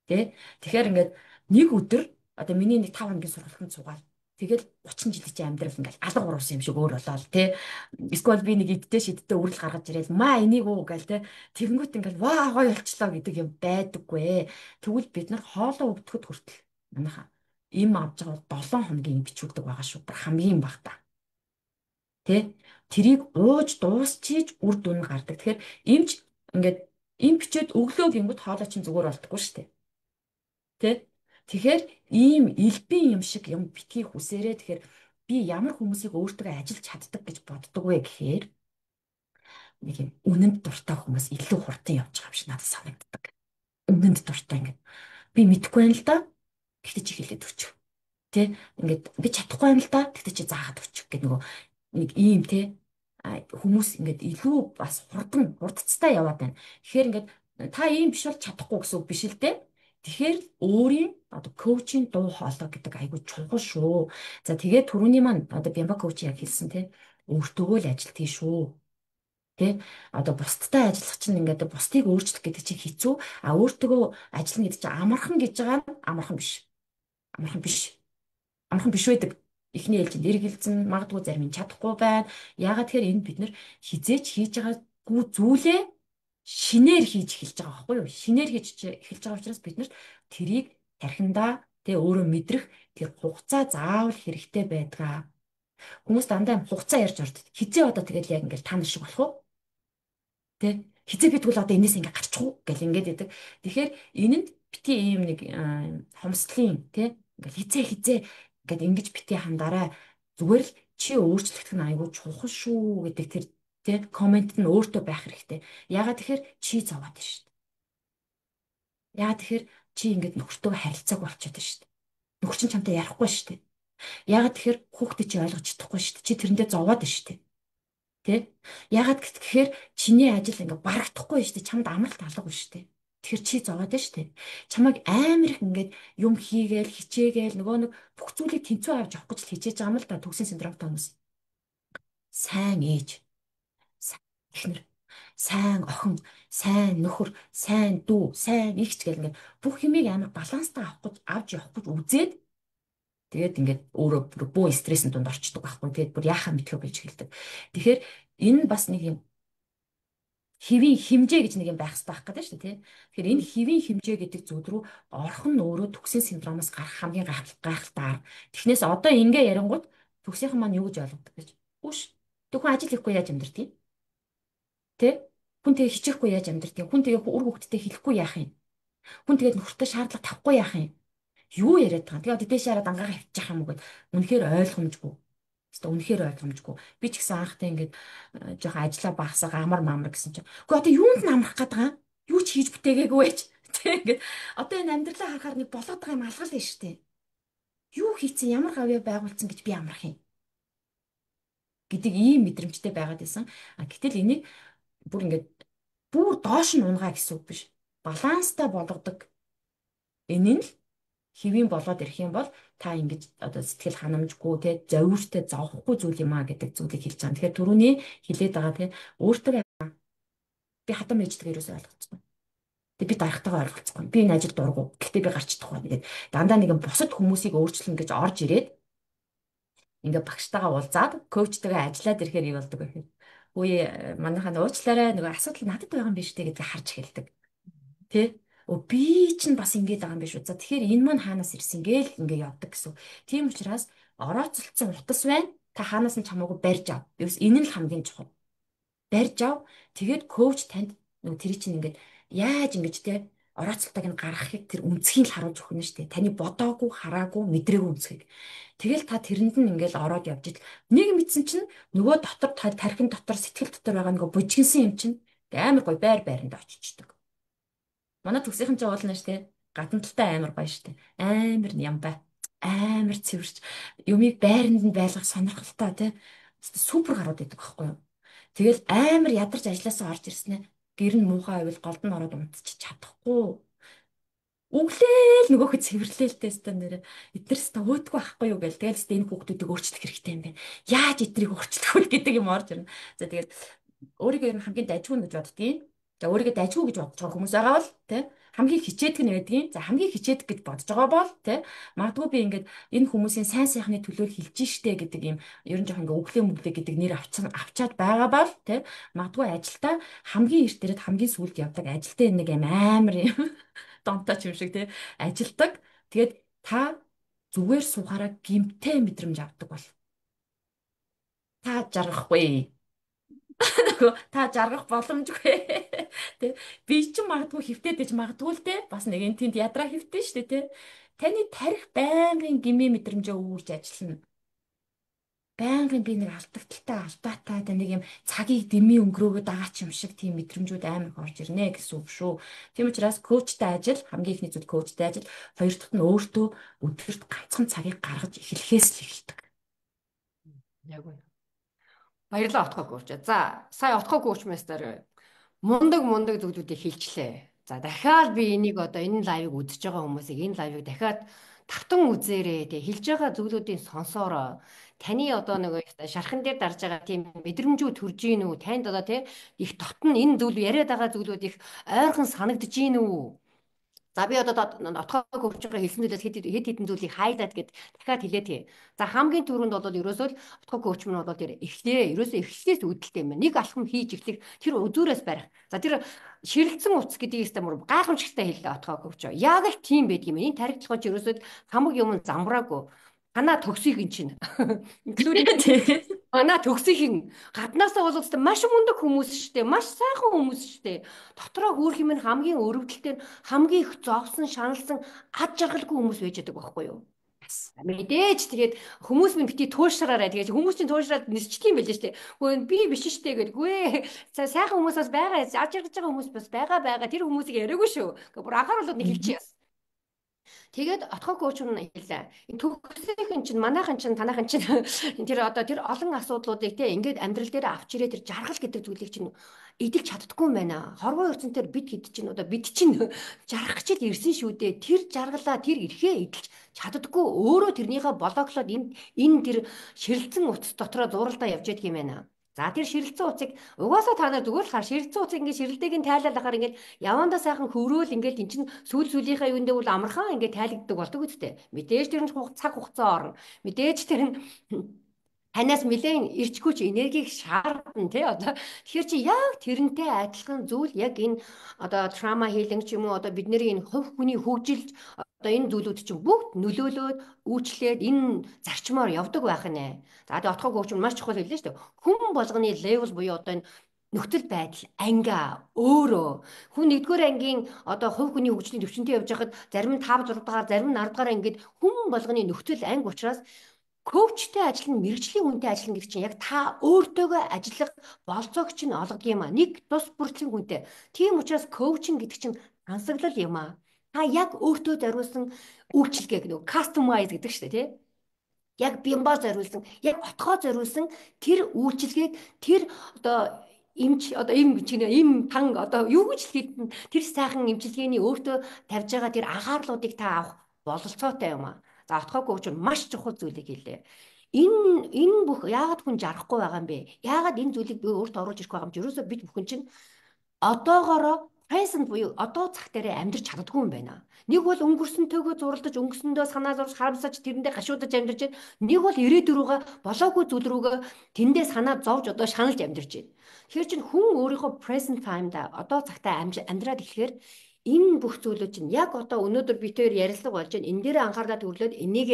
Тий. Тэгэхээр ингээд нэг өдөр одоо миний нэг 5 хоногийн сургалтанд суугаад тэгэл 30 жилийн чи амьдрал ингээл алга уурсан юм шиг өөр болоод тий. Эсвэл би нэг иддээ шиддээ үрэл гаргаж ирэл маа энийг үү гээл тий. Тэгэнгүүт ингээл ваа гоё болчлоо гэдэг юм байдаггүй. Тэгвэл бид нар хоолоо өвдөхөд хүртэл манайхаа им авч байгаа 7 хоногийн бичүүлдэг байгаа шүү. Хамгийн багтаа. Тэ тэрийг ууж дуусчиж үр дүн гардаг. Тэгэхээр эмч ингээд эм бичээд өглөө гингүүд хоолой чинь зүгээр болдоггүй шүү дээ. Тэ тэгэхээр ийм элбийн юм шиг юм битгий хүсээрээ тэгэхээр би ямар хүмүүсийг өөртөө ажиллаж чаддаг гэж боддог вэ гэхээр нэг юм үнэнд дуртай хүмүүс илүү хурдан явж байгаа юм шиг надад санагддаг. Үнэнд дуртай ингээд би мэдэхгүй байна л да. Гэхдээ чи хэлээд өчөө. Тэ ингээд би чадахгүй юм л да. Тэгтээ чи заагаад өчөө гэдэг нөгөө нэг ийм те хүмүүс ингээд илүү бас хурдцтай яваад байна. Тэгэхээр ингээд та ийм биш бол чадахгүй гэсэн үг биш л дээ. Тэгэхээр өөрийн одоо коучинг дуу хоолой гэдэг айгүй чухал шүү. За тэгээд түрүүний маань одоо бямба коуч яг хэлсэн те өөртөөгөө л ажилт хий шүү. Тэ одоо бусдтай ажиллах чинь ингээд бусдыг өөрчлөх гэдэг чинь хэцүү. Өөртөөгөө ажиллана гэдэг чинь амархан гэж байгаа нь амархан биш. Амархан биш. Амархан биш байдаг. Эхний ээлжинд эргэлзэн магадгүй зарим нь чадахгүй байна. Яагаад тэгэхээр энд бид нэр хизээч хийж байгаагүй зүйлээ шинээр хийж эхэлж байгаа байхгүй юу? Шинээр хийж эхэлж байгаа учраас бид нэр тэрийг тархиндаа тэ өөрөө мэдрэх тэр хугацаа заавал хэрэгтэй байдгаа. Хүмүүс дандаа хугацаа ярьж ордог. Хизээ одоо тэгэл яг ингээл та нар шиг болох уу? Тэ хизээ бидгүүл одоо энэс ингээ гарчих уу гэл ингээд идэг. Тэгэхээр энэнд бити ийм нэг хомсдлын тэ ингээл хизээ ингээд ингэж бити хандаарай. Зүгээр л чи өөрчлөгдөх нь айгүй чухал шүү гэдэг тэр тэ комент нь өөртөө байх хэрэгтэй. Ягаад тэгэхээр чи зовоод байна шүү дээ. Ягаад тэгэхээр чи ингээд нөхөртөө харилцааг болчиход байна шүү дээ. Нөхөр чинь чамтай ярихгүй шүү дээ. Ягаад тэгэхээр хүүхдээ чи ойлгож чадахгүй шүү дээ. Чи тэрэндээ зовоод байна шүү дээ. Тэ? Ягаад гэхээр чиний ажил ингээ барагдахгүй шүү дээ. Чамд амралт алгагүй шүү дээ. Тэгэхээр чи зовоод байна шүү дээ. Чамайг амар их ингээд юм хийгээл, хичээгээл нөгөө нэг бүх зүйлийг тэнцүү авч явах гэж л хичээж байгаа юм л да төгсийн синдромтой хүмүүс. Сайн ээж, сайн эхнэр, сайн охин, сайн нөхөр, сайн дүү, сайн эгч гэл ингээд бүх юмыг амар баланстай авах гэж авч явах гэж үзээд тэгээд ингээд өөрөө бүр бөө стрессийн дунд орчдөг байхгүй. Тэгээд бүр яахаа мэдхөө болж эхэлдэг. Тэгэхээр энэ нь бас нэг юм хэвийн хэмжээ гэж нэг юм байх хэрэгтэй байх гэдэг шүү дээ тий. Тэгэхээр энэ хэвийн хэмжээ гэдэг зүйл рүү орох нь өөрөө төгсийн синдромоос гарах хамгийн гайхалтай арга. Тэгнээс одоо ингээ ярингууд төгсийнхэн маань юу гэж ойлгодог гэж. Үш. Тэгвэл ажил хийхгүй яаж амьдртий? Тий? Хүн тэгээ хичээхгүй яаж амьдртий? Хүн тэгээ үр хөвгтдээ хэлэхгүй яах юм? Хүн тэгээд нөхөртөө шаардлага тавихгүй яах юм? Юу яриад байгаа. Тэгээд дээш хараад ангаараа хөвчих юм уу гэд. Үнэхээр ойлгомжгүй. Хэвээ үнэхээр ойлгомжгүй. Би ч гэсэн анхтай ингээд жоохон ажиллаа багасаа амар маамар гэсэн чинь. Гэхдээ одоо юунд нь амрах гээд байгаа? Юу ч хийж бүтээгээгүй байж. Тэг ингээд одоо энэ амьдралаа харахаар нэг болоод байгаа юм алгал нь штэ. Юу хийцэн ямар гавьяа байгуулсан гэж би амрах юм гэдэг ийм мэдрэмжтэй байгаад байсан. А гэтэл энийг бүр ингээд бүр доош нь унгаа гэсэн үг биш. Баланстай болгодог. Энэ нь л хэвийн болоод ирэх юм бол та ингэж одоо сэтгэл ханамжгүй те зовиртой зовхгүй зүйл юм а гэдэг зүйлийг хэлж байгаа. Тэгэхээр түрүүний хэлээд байгаа те өөртөө би хатам ээжтэйг ерөөсөй ойлгоцсон. Тэгээ би дарахтайгаа ойлголцохгүй. Би энэ ажил дургу. Гэхдээ би гарч чадахгүй байна гэдэг. Дандаа нэгэн бусад хүмүүсийг өөрчлөн гэж орж ирээд ингээ багштайгаа уулзаад коучтойгоо ажиллаад ирэхээр юу болдог вэ гэхээр үе манайхаа уучлаарай нөгөө асуудал надад байгаа юм биш үү гэдгийг харж эхэлдэг. Тэ? Би чинь бас ингэж байгаа юм биш үү. За тэгэхээр энэ маань хаанаас ирсэн гээл ингээ явдаг гэсэн. Тийм учраас орооцолцсон утас байна. Та хаанаас нь чамаагүй барьж ав. Ерөөс энэ нь л хамгийн чухал. Барьж ав. Тэгээд коуч танд нөгөө тэр чинь ингээд яаж ингэж те орооцолтойг нь гаргахыг тэр үнцгийг л харуулж өгнө шүү дээ. Таны бодоогүй, хараагүй, мэдрээгүй үнцгийг. Тэгэл та тэрэнд нь ингээл ороод явж ил. Нэг мэдсэн чинь нөгөө дотор тархин дотор сэтгэл дотор байгаа нөгөө бужигнсан юм чинь амар гой байр байранд очичдаг. Манай төгсийнхэн ч уулна штэ. Гадна талтай амар гоё штэ. Амар ям бай. Амар цэвэрч юмыг байранд нь байлгах сонирхолтой те. Супер гарууд байдаг байхгүй юу? Тэгэл амар ядарч ажилласаа орж ирснэ. Гэр нь муухай байвал голд нь ороод унтчих чадахгүй. Өглөөл нөгөөхөд цэвэрлээл тестэ нэрэ эднэрс та өөдгөө ахгүй юу гээл тэгэл энэ хүүхдүүдийг өөрчлөх хэрэгтэй юм байна. Яаж эднийг өөрчлөх вэ гэдэг юм орж ирнэ. За тэгээд өөрийгөө ер нь хамгийн дайггүй гэж боддгийн. За өөрийгөө дайггүй гэж бодож байгаа хүмүүс байгаа бол тий хамгийн хичээдэг нь байдгийн. За хамгийн хичээдэг гэж бодож байгаа бол тий магадгүй би ингээд энэ хүмүүсийн сайн сайхны төлөө хэлж штэ гэдэг юм ер нь жоох ингээ өглөө мөглөө гэдэг нэр авчаад байгаа бол тий магадгүй ажилдаа хамгийн эрт ирээд хамгийн сүүлд явдаг ажилдаа нэг юм амар юм донтооч юм шиг тий ажилдаг. Тэгээд та зүгээр суухаараа гимтэй мэдрэмж авдаг бол та жаргахгүй. Нөгөө та жаргах боломжгүй. Тэ би ч магадгүй хөвтөд гэж магадгүй л те бас нэг энэ тэнд ядраа хөвтөн штэ те таны тарих байнгын гимээ мэдрэмжээ үүрж ажиллана. Байнгын би нэг алдагталтай алдаатай та нэг юм цагийг дэмий өнгөрөөгөө дагаач юм шиг тийм мэдрэмжүүд амар их орж ирнэ гэсэн үг шүү. Тийм учраас коучтай ажил хамгийн ихний зүйл коучтай ажил хоёр дахь нь өөртөө өдөрт ганцхан цагийг гаргаж эхлэхээс л эхэлдэг. Яг үнэ. Баярлалаа отгоо коуч. За, сая отгоо коуч мастер мундаг зүйлүүдийг хэлчлээ. За, дахиад би энийг одоо энэ лайвыг үзэж байгаа хүмүүсийг энэ лайвыг дахиад тавтан үзээрэй. Тэг хэлж байгаа зүйлүүдийн сонсоороо таны одоо нэг шархан дээр дарж байгаа тийм мэдрэмжүүд төрж гин үү? Танд одоо тий их дотн энэ зүйл яриад байгаа зүйлүүд их ойрхон санагдаж гин үү? За би одоо отгоо хөвж байгаа хэлсэн зүйлээс хэд хэдэн зүйлийг хайлаад гэд дахиад хэлээ тий. За хамгийн түрүүнд бол ерөөсөө л отгоо хөвч мөн бол тэр эхлээ. Ерөөсөө эхлэлээс үүдэлтэй юм байна. Нэг алхам хийж эхлэх тэр үзүүрээс барих. За тэр ширэлцэн утас гэдгийг юм гайхамшигтай хэллээ отгоо хөвч. Яг л тийм байдаг юм. Энэ тархитлогоо ч ерөөсөө хамаг юм замбраагүй. Танаа төгсөйг ин чинь. Манай төгсөйхин гаднаасаа бол өстой маш мундаг хүмүүс штэ, маш сайхан хүмүүс штэ. Дотроо хөөх юм нь хамгийн өрөвдөлтэй хамгийн их зовсон, шаналсан ад жаргалгүй хүмүүс байж байгаа байхгүй юу? Мэдээж тэгээд хүмүүс минь бити туушраарай. Тэгээд хүмүүс чинь туушраад нисчдэг юм байл штэ. Хөөе би биш штэ гэдэггүй. Сайхан хүмүүс бас байгаа. Ад жаргаж байгаа хүмүүс бас байгаа. Тэр хүмүүсийг яриаггүй шүү. Гэхдээ бүр анхааруулаад нэг хэлчихье. Тэгээд отгоо коуч нь хэлээ. Энэ төгсөхийн чинь манайхан чинь танайхан чинь тэр одоо тэр олон асуудлуудыг те ингээд амьдрал дээр авч ирээ тэр жаргал гэдэг зүйлийг чинь эдэлж чаддгүй юм байна. Хорвоо ертөнцийн бид хэд чинь одоо бид чинь жаргах чил ирсэн шүү дээ. Тэр жаргалаа тэр эрхээ эдэлж чаддгүй өөрөө тэрнийхээ блоклоод энэ тэр ширэлцэн утас дотроо зуралдаа явж ядг юм байна. За тэр ширэлцэн утсыг угаасаа та нар зүгээр л хар ширэлцэн утсыг ингээд ширэлдээг нь тайлаад ахаар ингээд явандаа сайхан хөврөөл ингээд эн чинь сүүл сүүлийнхаа юундээ бол амархан ингээд тайлагддаг болдог үстэй. Мэдээж тэр нь цаг хугацаа орно. Мэдээж тэр нь танаас нэлээд ирч хүч энергийг шаардна тий одоо тэгэхээр чи яг тэрнтэй адилхан зүйл яг энэ одоо трама хилинг ч юм уу одоо бидний энэ хувь хүний хөгжилд одоо энэ зүйлүүд чинь бүгд нөлөөлөөд үүчлээд энэ зарчмаар явдаг байх нэ. За тэгээ отгоо хөгжим маш чухал хэллээ шүү дээ. Хүн болгоны левел буюу одоо энэ нөхцөл байдал ангиа өөрөө хүн нэгдүгээр ангийн одоо хувь хүний хөгжлийн төвчөнтэй явж байхад зарим нь 5 6 дахаар зарим нь 10 дахаар ингээд хүн болгоны нөхцөл анги учраас коучтой ажил нь мэрэгжлийн хүнтэй ажиллана гэдэг чинь яг та өөртөөгөө ажиллах болцоог чинь олгодог юм аа. Нэг тус бүртгэн хүнтэй. Тийм учраас коучинг гэдэг чинь ансаглал юм аа. Та яг өөртөө зориулсан үйлчилгээг нөгөө customize гэдэг чинь тий. Яг бямбаа зориулсан, яг отгоо зориулсан тэр үйлчилгээг тэр одоо эмч одоо им чинь им тан одоо юу гэж хэлээд тэр сайхан эмчилгээний өөртөө тавьж байгаа тэр анхаарлуудыг та авах бололцоотой юм аа. За отгоо коуч нь маш чухал зүйлийг хэлээ. Энэ бүх яагаад хүн жарахгүй байгаа юм бэ? Яагаад энэ зүйлийг би өөртөө оруулж ирэх байгаа юм? Ерөөсөө бид бүхэн чинь одоогоороо present буюу одоо цаг дээрээ амьдрч чаддгүй юм байна. Нэг бол өнгөрсөнтэйгөө зуралдаж, өнгөрсөндөө санаа зовж, харамсаж, тэрэндээ гашуудаж амьдарч байна. Нэг бол ирээдүг рүүгээ болоогүй зүйл рүүгээ тэндээ санаа зовж одоо шаналж амьдарч байна. Тэгэхээр чинь хүн өөрийнхөө present time-да одоо цагтаа амьдраад эхлэхээр энэ бүх зүйлүүд чинь яг одоо өнөөдөр бид хоёр ярилцлага болж байна. Энэ дээр анхаарлаа төвлөрөөд энийг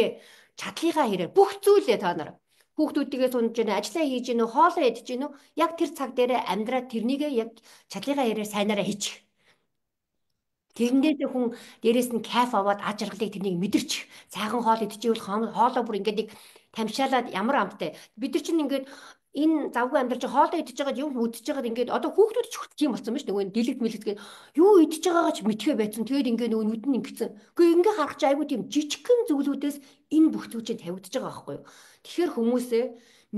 чадлынхаа хэрэг бүх зүйлээ та нар хүүхдүүдийгээ сунж гэнэ, ажиллаа хийж гэнэ, хоолоо идэж гэнэ. Яг тэр цаг дээр амьдраад тэрнийгээ яг чадлынхаа хэрэг сайнаараа хийчих. Тэрнээс хүн дээрээс нь кайф аваад аж аргалыг тэрнийг мэдэрч сайхан хоол идчихвэл хоолоо бүр ингээд нэг тамшаалаад ямар амттай. Бид нар чинь ингээд энэ завгүй амьдарч хоолоо идчихэж байгаад юм үдчихэж байгаад ингээд одоо хүүхдүүд ч хүртэл тийм болсон ба ш. Нөгөө дэлгт мэлгдгээд юу идчихэж байгаагаа ч мэдхээ байцсан. Тэгээд ингээд нөгөө нүд нь ингэсэн. Гэхдээ ингээд харах чи айгүй тийм жижигхэн зүйлүүдээс энэ бүх зүйл чинь тавигдчихж байгаа байхгүй юу. Тэгэхээр хүмүүсээ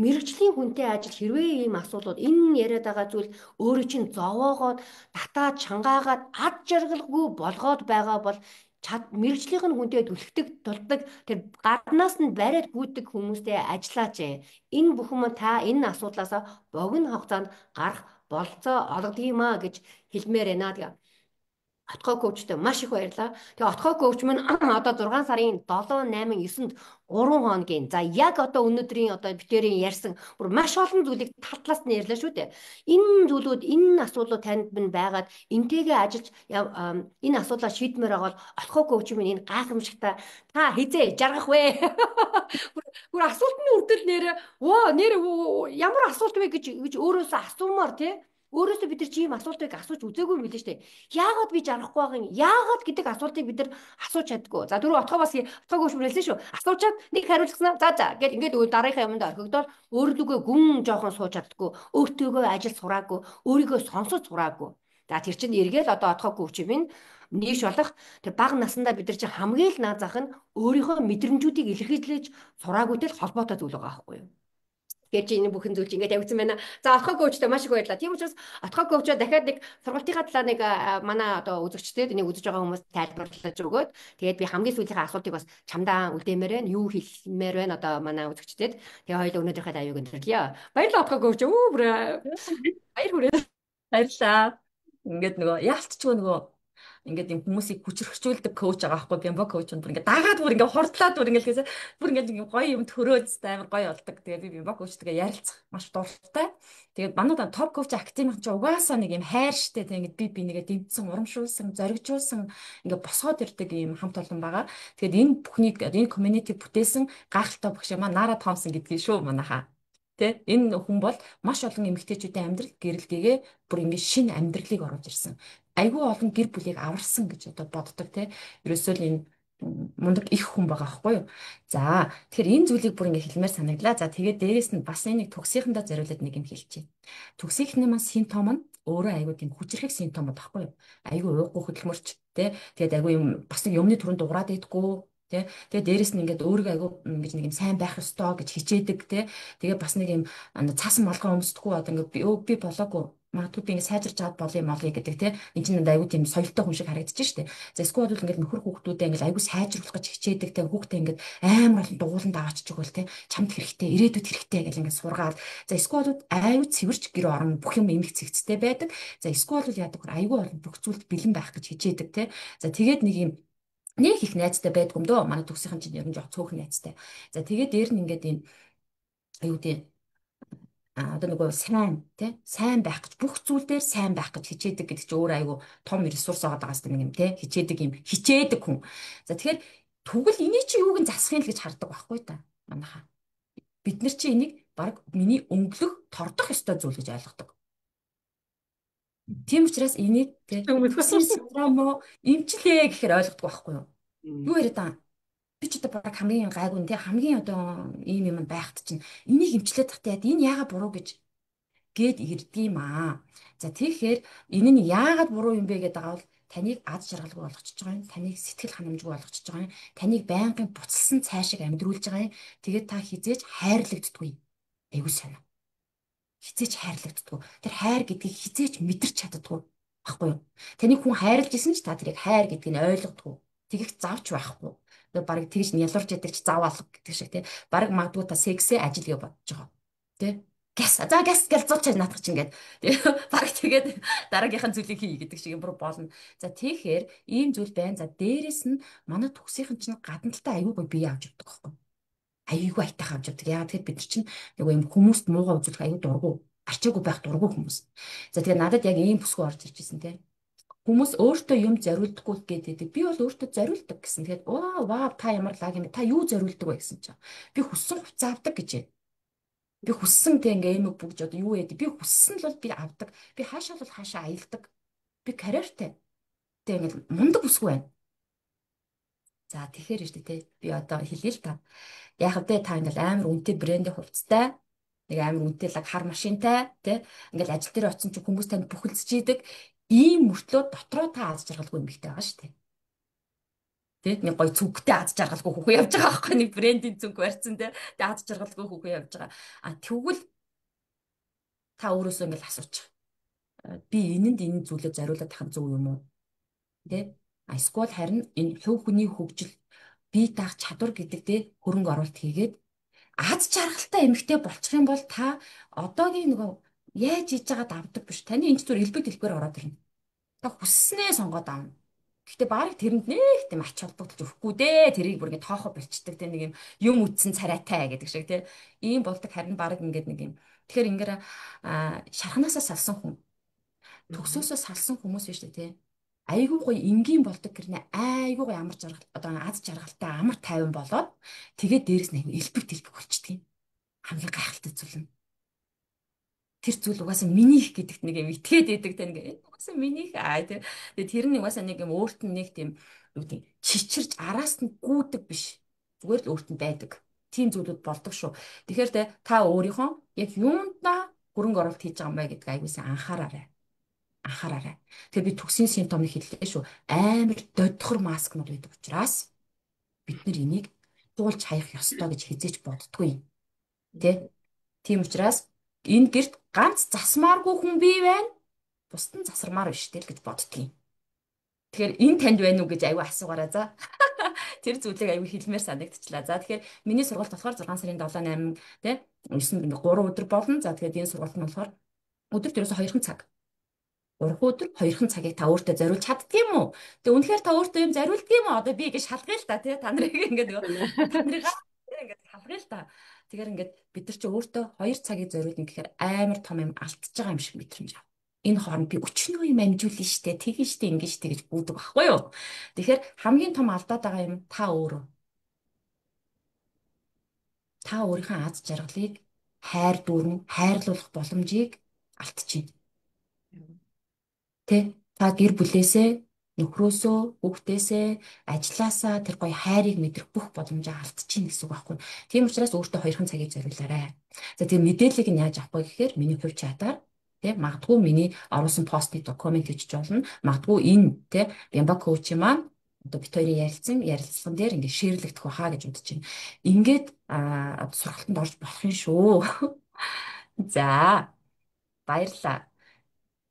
мэрэгжлийн хүнтэй ажил хэрвээ ийм асуудлууд энэ яриад байгаа зүйл өөрөө чинь зовоогоод татаад чангаагаад ад жаргалгүй болгоод байгаа бол мэрэгжлийнх нь хүнтэй түлхдэг тулдаг тэр гаднаас нь бариад гүйдэг хүмүүстэй ажиллаач. Энэ бүхэн та энэ асуудлаас богино хугацаанд гарах болцоо олгодог юм а гэж хэлмээр байна. Тэгээ отгоо коучтой маш их баярлаа. Тэгээ отгоо коуч минь одоо 6 сарын 7, 8, 9-нд 3 хоногийн. За яг одоо өнөөдрийн одоо битэрийн ярьсан бүр маш олон зүйлийг тал талаас нь ярьлаа шүү дээ. Энэ зүйлүүд энэ асуудлууд танд минь байгаад энтэйгээ ажиллаж энэ асуудлаа шийдмээр байгаа бол отгоо коуч минь энэ гайхамшигтай та хизээ жаргах вэ? Бүр асуултны үрдэл нэрээ ямар асуулт вэ гэж өөрөөсөө асуумаар тий өөрөөсөө бид нар чи ийм асуултыг асууж үзээгүй юм билээ штэ. Яагаад би жарахгүй байгаа юм? Яагаад гэдэг асуултыг бид нар асууж чаддгүй. За дөрөв отгоо бас отгоо гүшмэлсэн шүү. Асуучаад нэг хариулцсан. За гэд ингээд дараагийн юмд орхигдоод өөрлөгөө гүн жоохон сууж чаддгүй. Өөртөөгөө ажил сураагүй, өөрийгөө сонсож сураагүй. За тэр чинь эргээл одоо отгоо гүвч минь нийш болох тэр бага насандаа бид нар чинь хамгийн л наад зах нь өөрийнхөө мэдрэмжүүдийг илэрхийлж сураагүйтэй холбоотой зүйл байгаа байхгүй юу? Гэж энэ бүхэн зүйл ингээд тавьсан байна. За отхоо коучтой маш их баярлалаа. Тийм учраас отхоо коучоо дахиад нэг сургалтынхаа талаар нэг манай одоо үзэгчдэд энийг үзэж байгаа хүмүүс тайлбарлаж өгөөд тэгээд би хамгийн сүүлийнхээ асуултыг бас чамдаа үлдээмээр байна. Юу хэлмээр байна одоо манай үзэгчдэд. Тэгээ хоёул өнөөдрийнхээ аюуг өндөрлөё. Баярлалаа отхоо коуч. Бүр баяр хүрээ. Баярлаа. Ингээд нөгөө яалтчгүй нөгөө ингээд юм хүмүүсийг хүчрхчүүлдэг коуч байгаа байхгүй бямба коуч бүр ингээд дагаад бүр ингээд хордлаад бүр ингээд лээсэ бүр ингээд гоё юм төрөөд амар гоё болдог. Тэгээд би бямба коучтайгаа ярилцах маш дуртай. Тэгээд манайд топ коуч академийн ч угаасаа нэг юм хайр штэ тэгээд би нэгээ дэмжсэн, урамшуулсан, зоригжуулсан ингээд босгоод ирдэг юм хамт олон байгаа. Тэгээд энэ бүхнийг энэ community бүтээсэн гайхалтай багш маа Нара Томсон гэдгийг шүү манайхаа. Тэ энэ хүн бол маш олон эмэгтэйчүүдийн амьдрал гэрэлтэйгээ бүр ингээд шинэ амьдралыг оруулж ирсэн. Айгүй олон гэр бүлийг аварсан гэж одоо боддог те. Ерөөсөө л энэ мундаг их хүн байгаа байхгүй юу. За тэгэхээр энэ зүйлийг бүр ингэ хэлмээр санагдлаа. За тэгээд дээрэс нь бас энийг төгсийнхөндөө зориулаад нэг юм хэлчихье. Төгсийнхний маань симптом нь өөрөө айгүй тийм хүчрэх симптомууд баггүй юу? Айгүй уухгүй хөдөлмөрч тий. Тэгээд айгүй юм бас нэг юмны түрүүнд уграад идэггүй тий. Тэгээд дээрэс нь ингээд өөрийгөө айгүй ингэж нэг юм сайн байх ёстой гэж хичээдэг тий. Тэгээд бас нэг юм цаас малгай өмсдөггүй одоо ингээд би болоогүй. Магадгүй би ингэ сайжирч чад болъё молъё гэдэг тий. Энд чинь айгүй тийм соёлтой хүн шиг харагдаж штэ. За эсвэл бол ингээд нөхөр хүүхдүүдээ ингээд айгүй сайжруулах гэж хичээдэг тий. Хүүхдээ ингээд амар олон дугууланд аваачиж өгвөл тий. Чамд хэрэгтэй, ирээдүйд хэрэгтэй гэж ингээд сургаад. За эсвэл айгүй цэвэрч гэр орон бүх юм эмх цэгцтэй байдаг. За эсвэл бол яадаг вэ? Айгүй олон бүх зүйлд бэлэн байх гэж хичээдэг тий. За тэгээд нэг юм нэг их найзтай байдгүй юм дөө. Манай төгсийнхэн чинь ер нь жоох цөөхөн найзтай. За тэгээд дээр нь ингээд юм аюу тий одоо нөгөө сайн тий сайн байх гэж бүх зүйл дээр сайн байх гэж хичээдэг гэдэг чинь өөр айгу том ресурс байгаа даа гэдэг нэг юм тий хичээдэг хүн. За тэгэхээр тэгвэл эний чи юуг нь засахын л гэж хардаг байхгүй та манайха. Бид нар чи энийг баг миний өнгөлөх тордох ёстой зүйл гэж ойлгодог. Тийм учраас энийг тий токсин синдром эмчлээ гэхээр ойлгодог байхгүй юу? Юу яриад байгаа? Би ч одоо баг хамгийн гайгүй тий хамгийн одоо ийм юм байхад чинь энийг эмчлээд тахтай яа энэ яагаад буруу гэж гээд ирдгийм аа. За тэгэхээр энэ нь яагаад буруу юм бэ гэдэг байгаа бол таныг аз жаргалгүй болгочихж байгаа юм. Таныг сэтгэл ханамжгүй болгочихж байгаа юм. Таныг байнгын буцалсан цаашиг амьдруулж байгаа юм. Тэгээд та хизээж хайрлагддаггүй. Айгуу сайн. Хизээж хайрлагддаггүй. Тэр хайр гэдгийг хизээж мэдэрч чаддаггүй. Баггүй юу? Таныг хүн хайрлаж исэн ч та тэрийг хайр гэдгийг нь ойлгодоггүй. Тэгэх завч байхгүй. Тэгээд барыг тэгж нялурж яддаг ч зав алга гэдэг шиг тий. Бараг магадгүй та сексээ ажил гэж бодож байгаа. Тий? Гяс за гяс гэж зууч наадах чинь ингээд баг тэгээд дараагийнхын зүйлийг хий гэдэг шиг юм болно. За тэгэхээр ийм зүйл байна. За дээрэс нь манай төгсийнхэн чинь гадна талаа аюулгүй бие авч явдаг байхгүй. Аюулгүй айтайхан авч явдаг. Яагаад тэгэхээр бид нар чинь нөгөө юм хүмүүст муугаа үзүүлэх аюул дургу. Арчаагүй байх дургу хүмүүс. За тэгээд надад яг ийм бүсгүй орж ирчихсэн те. Хүмүүс өөртөө юм зориулдаггүй гэдэг. Би бол өөртөө зориулдаг гэсэн. Тэгээд ваа та ямар лаг юм та юу зориулдаг вэ гэсэн чинь. Би хүссэн хувцас авдаг гэж. Би хүссэн тэг ингээ эмэг бүгж одоо юу яадаг. Би хүссэн л бол би авдаг. Би хаашаа бол хаашаа аялдаг. Би карьертэй. Тэг ингээ мундаг бүсгүй байна. За тэгэхээр шүү дээ би одоо хэлье л та. Яг хэвдээ та ингээл амар үнэтэй брендийн хувцастай нэг амар үнэтэй лаг хар машинтай тий ингээл ажил дээр очсон чинь хүмүүс танд бүхэлдэж идэг ийм мөртлөө дотроо та аз жаргалгүй юм бихтэй байгаа шүү дээ. Тэ нэг гой цүнхтэй аз жаргалгүй хүүхэн явж байгаа байхгүй нэг брендийн цүнх барьсан тэ аз жаргалгүй хүүхэн явж байгаа. А тэгвэл та өөрөөсөө ингээл асууч. Би энэ зүйлээ зориулаад тахын зөв юм уу? Тэ? Эсвэл харин энэ хувь хүний хөгжил бие даах чадвар гэдэг дээр хөрөнгө оруулалт хийгээд аз жаргалтай эмэгтэй болчих юм бол та одоогийн нөгөө яаж хийж байгаад авдаг биш. Таны энэ зүгээр элбэг дэлбэр ороод ирнэ. Та хүсснээ сонгоод авна. Гэхдээ баг тэрэнд нэг тийм ач холбогдол өгөхгүй дээ. Тэрийг бүр ингэ тоохо болчдөг те нэг юм үтсэн царайтай гэдэг шиг те. Ийм болдог харин баг ингэдэг нэг юм. Тэгэхээр ингээр шарханасаа салсан хүн төгсөөсөө салсан хүмүүс биш үү те. Айгүй гоё энгийн болдог гэрнэ айгүй гоё амар жаргал одоо аз жаргалтай амар тайван болоод тэгээд дээрэс нь элбэг дэлбэг болчдөг юм. Хамгийн гайхалтай зүйл нь. Тэр зүйл угаасаа минийх гэдэгт нэг юм итгээд идэг те нэг энэ угаасаа минийх те. Тэгээд тэр нь угаасаа нэг юм өөрт нь нэг тийм юу гэдэг чичирж араас нь гүйдэг биш. Зүгээр л өөрт нь байдаг. Тийм зүйлүүд болдог шүү. Тэгэхээр та өөрийнхөө яг юундаа хөрөнгө оруулалт хийж байгаа юм бэ гэдгийг айгүйсэн анхаараарай. Тэгээ би токсин симптомыг хэллээ шүү. Амар додхор маскнууд байдаг учраас бид нар энийг дуулж хаях ёстой гэж хизээч боддггүй. Тэ? Тийм учраас энэ гэрт ганц засмааргүй хүн бий байна. Бусд нь засармаар биш тэл гэж боддгийг. Тэгэхээр энэ танд байна уу гэж аюу асуугаарай за. Тэр зүйлийг аюу хэлмээр санагдчихлаа. За тэгэхээр миний сургалт болохоор 6 сарын 7 8 тэ 9 3 өдөр болно. За тэгээд энэ сургалт нь болохоор өдөрт ерөөсө 2 цаг. 3 өдөр 2 цагийг та өөртөө зориулж чаддаг юм уу? Тэгээ үнэхээр та өөртөө юм зориулдаг юм уу? Одоо би ингэж шалгая л та тий та нарыг ингээд та нарыг ингээд шалгая л та. Тэгэхээр ингээд бид нар чи өөртөө 2 цагийг зориулна гэхээр амар том юм алдчихж байгаа юм шиг мэдрэмж ав. Энэ хооронд би өчнөө юм амжуулна штэ, тэгэн штэ, ингэж штэ гэж бүүдэг байхгүй юу? Тэгэхээр хамгийн том алдаад байгаа юм та өөрөө. Та өөрийнхөө аз жаргалыг хайр дүүрэн хайрлуулах боломжийг алдчихэв. Тэ та гэр бүлээсээ нөхрөөсөө хүүхдээсээ ажилласаа тэр гоё хайрыг мэдрэх бүх боломжоо алдчихна гэсэн үг байхгүй. Тийм учраас өөртөө 2 цагийг зориулаарай. За тийм мэдээллийг нь яаж авах вэ гэхээр миний хувь чатаар Тэ магадгүй миний оруулсан постны документ гэж болно. Магадгүй энэ тэ Бямба коучи маань одоо бит хоёрын ярилцсан дээр ингээд шеэрлэгдэх байхаа гэж бодож байна. Ингээд сургалтанд орж болох юм шүү. За, баярлалаа.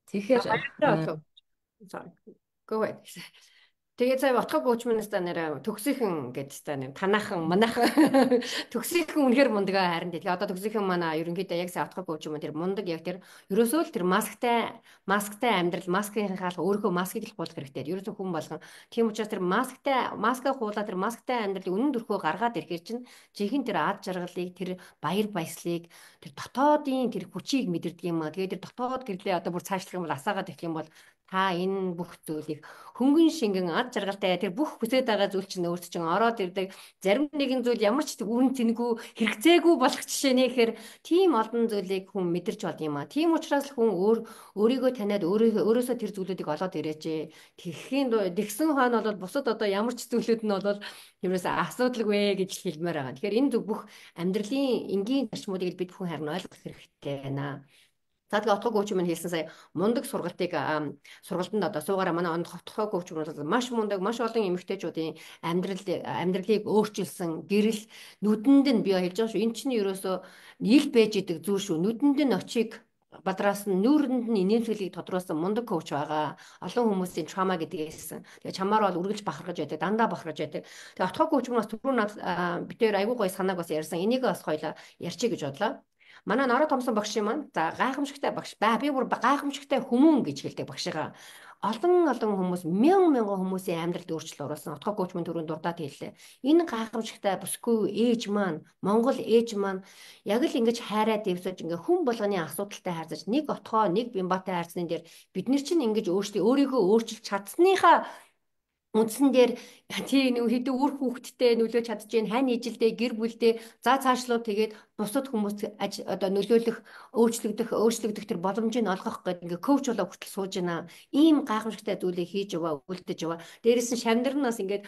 Тэгэхээр Баярлалаа. Sorry. Go ahead. Тэгээд сая ботхог коучманаас та нэр төгсөйхөн гэдэг та нэр танаахан манайхан төгсөйхөн үнэхэр мундаг харин тэгээ одоо төгсөйхөн манай ерөнхийдөө яг сая ботхог коучман тэр мундаг яг тэр ерөөсөө л тэр масктай амьдрал маскын хаалга өөрийнхөө маскыг л хуулах хэрэгтэй. Ерөөсөө хүн болгон тийм учраас тэр маска хуулаад тэр масктай амьдралыг үнэн төрхөө гаргаад ирэхээр чинь жинхэнэ тэр ад жаргалыг тэр баяр баясгалыг тэр дотоодын тэр хүчийг мэдэрдэг юм аа. Тэгээд тэр дотоод гэрлээ одоо бүр цаашлах юм бол асаагаад ирэх юм бол та энэ бүх зүйлийг хөнгөн шингэн ад жаргалтай тэр бүх хүсэж байгаа зүйл чинь өөрт чинь ороод ирдэг. Зарим нэгэн зүйл ямар ч үн цэнэгүй хэрэгцээгүй болох жишээ нэхэр тийм олон зүйлийг хүн мэдэрч болд юм а. Тийм учраас л хүн өөрийгөө таниад өөрөөсөө тэр зүйлүүдийг олоод ирээч. Тэгсэн хойно бол бусад одоо ямар ч зүйлүүд нь бол ерөөсөө асуудалгүй гэж хэлмээр байгаа. Тэгэхээр энэ бүх амьдралын энгийн зарчмуудыг бид бүхэн харин ойлгох хэрэгтэй байна. За тэгээ отгоо коуч минь хэлсэн сая мундаг сургалтанд одоо суугаараа манай отгоо коуч минь бол маш мундаг маш олон эмэгтэйчүүдийн амьдралыг өөрчилсөн гэрэл нүдэнд нь би хэлж байгаа шүү. Эн чинь ерөөсөө ил байж идэг зүйл шүү. Нүдэнд нь очиг бадраас нь нүүрэнд нь инээмсэглийг тодруулсан мундаг коуч байгаа. Олон хүмүүсийн трама гэдгийгсэн. Тэгээ чамаар бол үргэлж бахархаж байдаг, дандаа бахархаж байдаг. Тэгээ отгоо коуч минь бас түрүү над битээр айгуу гоё санааг бас ярьсан. Энийг бас хоёлаа ярьчих гэж бодлоо. Манай Нороо Томсон багшийн маань за гайхамшигтай багш. Би бүр гайхамшигтай хүмүүн гэж хэлдэг багшигаа. Олон хүмүүс мянган хүмүүсийн амьдралд өөрчлөлт оруулсан. Отгоо коуч мөн түрүүнд дурдаад хэллээ. Энэ гайхамшигтай бүсгүй ээж маань, Монгол ээж маань яг л ингэж хайраа дэвсэж ингээ хүн болгоны асуудалтай харьцаж нэг отгоо, нэг бямбатай харьцны дээр бид нар чинь ингэж өөрийгөө өөрчилж чадсныхаа үндсэн дээр тий нэг хэдэн үр хүүхэдтэй нөлөөж чадж гэн хань ижилдээ гэр бүлдээ за цаашлуу тэгээд бусад хүмүүст одоо нөлөөлөх өөрчлөгдөх тэр боломжийг олгох гэдэг ингээ коуч болоо хүртэл сууж байна. Ийм гайхамшигтай зүйлийг хийж яваа үлдээж яваа. Дээрээс нь шамнар нь бас ингээд